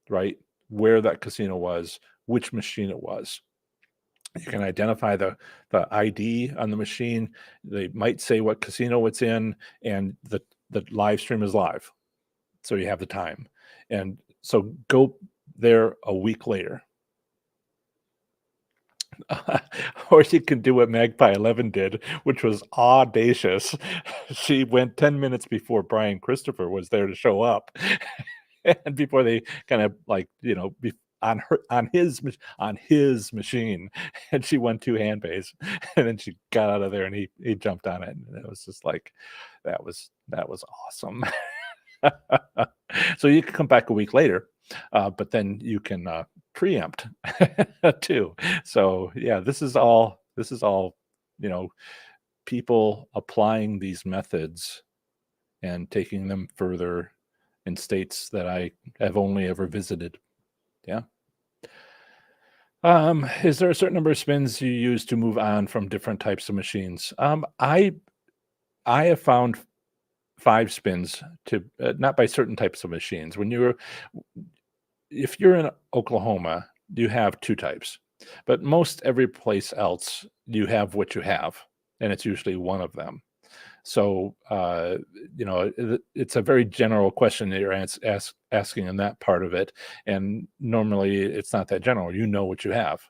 right? Where that casino was, which machine it was. You can identify the ID on the machine. They might say what casino it's in, and the live stream is live. So you have the time. And so go there a week later. Or you can do what Magpie 11 did, which was audacious. She went 10 minutes before Brian Christopher was there to show up. And before they kind of on his machine, and she won 2 hand pays, and then she got out of there and he jumped on it, and it was just like that was awesome. So you can come back a week later, but then you can preempt too. So yeah, this is all people applying these methods and taking them further in states that I have only ever visited. Yeah. Is there a certain number of spins you use to move on from different types of machines? I have found 5 spins to not by certain types of machines. If you're in Oklahoma, you have 2 types, but most every place else you have what you have, and it's usually one of them. So, it's a very general question that you're asking in that part of it. And normally it's not that general. You know what you have.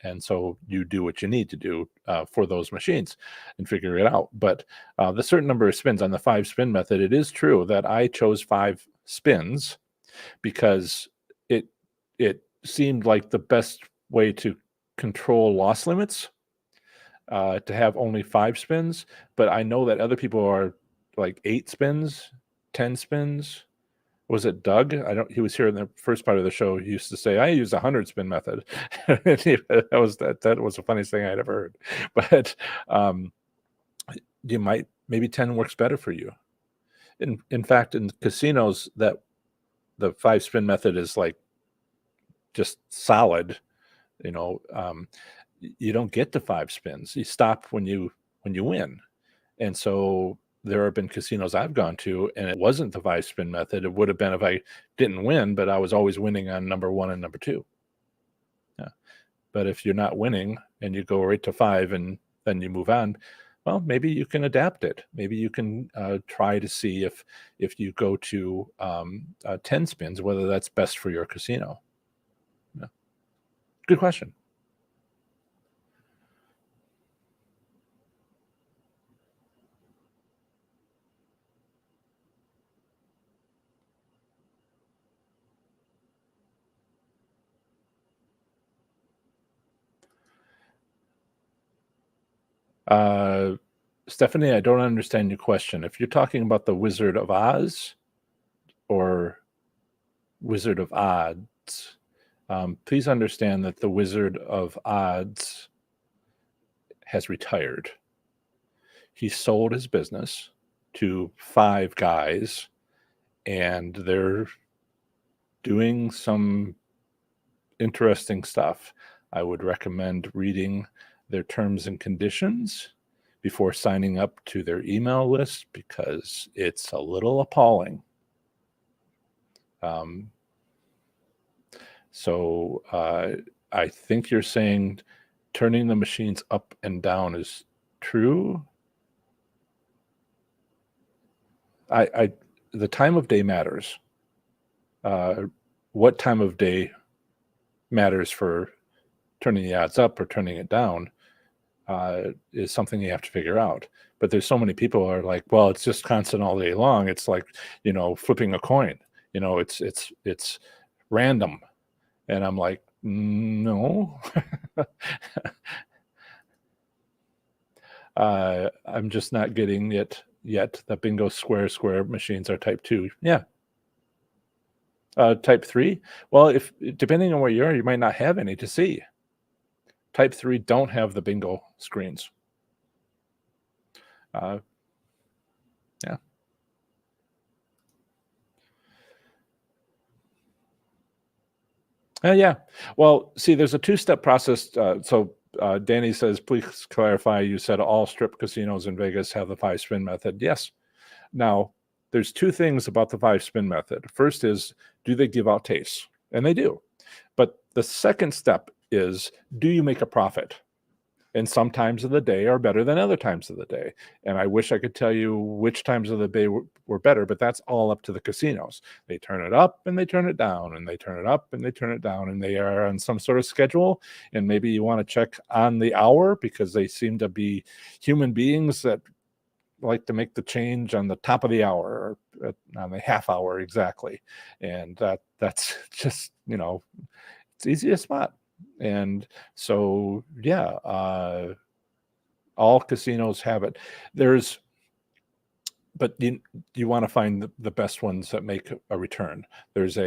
And so you do what you need to do for those machines and figure it out. But the certain number of spins on the 5 spin method, it is true that I chose 5 spins because it it seemed like the best way to control loss limits, to have only 5 spins. But I know that other people are like 8 spins, 10 spins. Was it Doug? I don't. He was here in the first part of the show. He used to say, "I use a 100 spin method." That was the funniest thing I'd ever heard. But um, you might maybe 10 works better for you. In fact, in casinos, that the 5 spin method is like just solid. You know, you don't get to 5 spins. You stop when you win. And so there have been casinos I've gone to, and it wasn't the 5 spin method. It would have been if I didn't win, but I was always winning on number 1 and number 2. Yeah. But if you're not winning and you go right to 5 and then you move on, well, maybe you can adapt it. Maybe you can try to see if you go to 10 spins, whether that's best for your casino. Yeah. Good question. Uh, Stephanie, I don't understand your question. If you're talking about the Wizard of Oz or Wizard of Odds, please understand that the Wizard of Odds has retired. He sold his business to 5 guys, and they're doing some interesting stuff. I would recommend reading their terms and conditions before signing up to their email list because it's a little appalling. So I think you're saying turning the machines up and down is true. The time of day matters. What time of day matters for turning the odds up or turning it down is something you have to figure out. But there's so many people who are like, well, it's just constant all day long. It's like, flipping a coin. It's random. And I'm like, no. I'm just not getting it yet. The bingo square machines are type 2. Yeah. Type 3. Well, if depending on where you are, you might not have any to see. Type 3 don't have the bingo screens. Yeah. Yeah. Well, see, there's a 2-step process. So Danny says, please clarify. You said all strip casinos in Vegas have the 5 spin method. Yes. Now, there's 2 things about the 5 spin method. First is, do they give out tastes? And they do. But the second step is, do you make a profit? And some times of the day are better than other times of the day. And I wish I could tell you which times of the day were better, but that's all up to the casinos. They turn it up and they turn it down, and they turn it up and they turn it down, and they are on some sort of schedule. And maybe you want to check on the hour because they seem to be human beings that like to make the change on the top of the hour or on the half hour exactly. And that's just, it's easy to spot. And so, yeah, all casinos have it. But you want to find the best ones that make a return. There's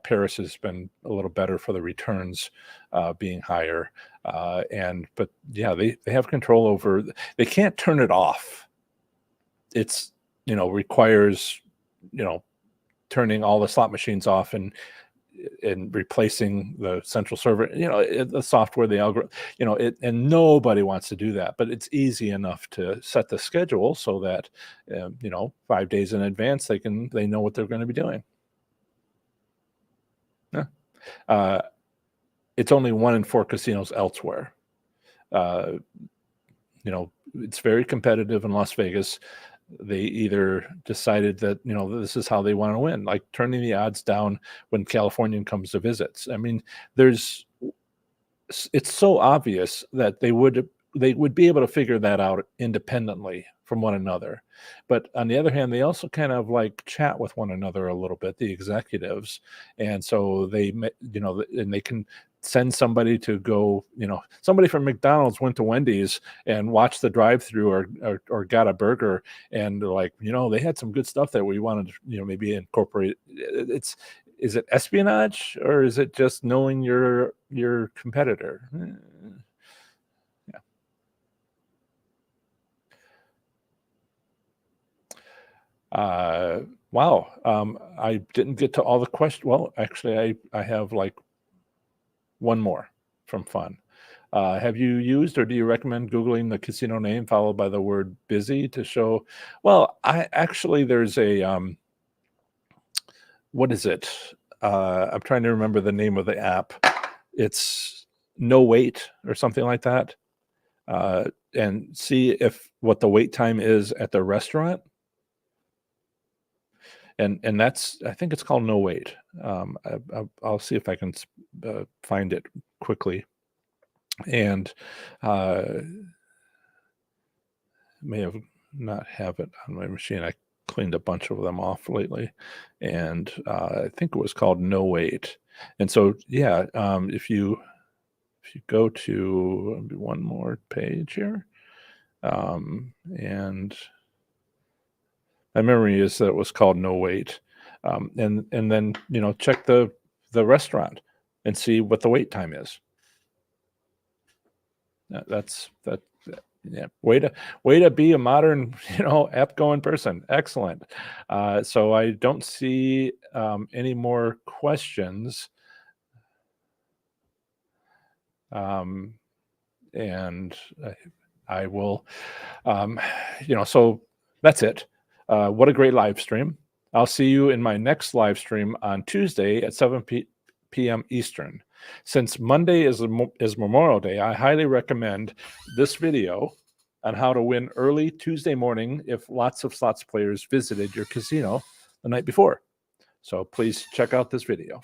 Paris has been a little better for the returns being higher. But yeah, they have control over, they can't turn it off. It's, requires, turning all the slot machines off and replacing the central server, the software, the algorithm, and nobody wants to do that. But it's easy enough to set the schedule so that, 5 days in advance, they know what they're going to be doing. Yeah. It's only 1 in 4 casinos elsewhere. It's very competitive in Las Vegas. they either decided that, this is how they want to win, like turning the odds down when Californian comes to visit. I mean, there's it's so obvious that they would be able to figure that out independently from one another. But on the other hand, they also kind of like chat with one another a little bit, the executives, and so and they can send somebody to go. Somebody from McDonald's went to Wendy's and watched the drive-through, or got a burger, and they're like, they had some good stuff that we wanted to, maybe incorporate. Is it espionage, or is it just knowing your competitor? Yeah. Wow. I didn't get to all the questions. Well, actually, I have like one more from fun. Have you used, or do you recommend Googling the casino name followed by the word busy to show? Well, there's a, what is it? I'm trying to remember the name of the app. It's No Wait or something like that. And see if what the wait time is at the restaurant. And that's, I think it's called No Wait. I'll see if I can find it quickly. And may have not have it on my machine. I cleaned a bunch of them off lately, and I think it was called No Wait. And so, yeah, if you go to one more page here, and my memory is that it was called No Wait, and then check the restaurant and see what the wait time is. That's that. Yeah, way to be a modern, app going person. Excellent. So I don't see any more questions. And I will, so that's it. What a great live stream. I'll see you in my next live stream on Tuesday at 7 p.m. Eastern. Since Monday is Memorial Day, I highly recommend this video on how to win early Tuesday morning if lots of slots players visited your casino the night before. So please check out this video.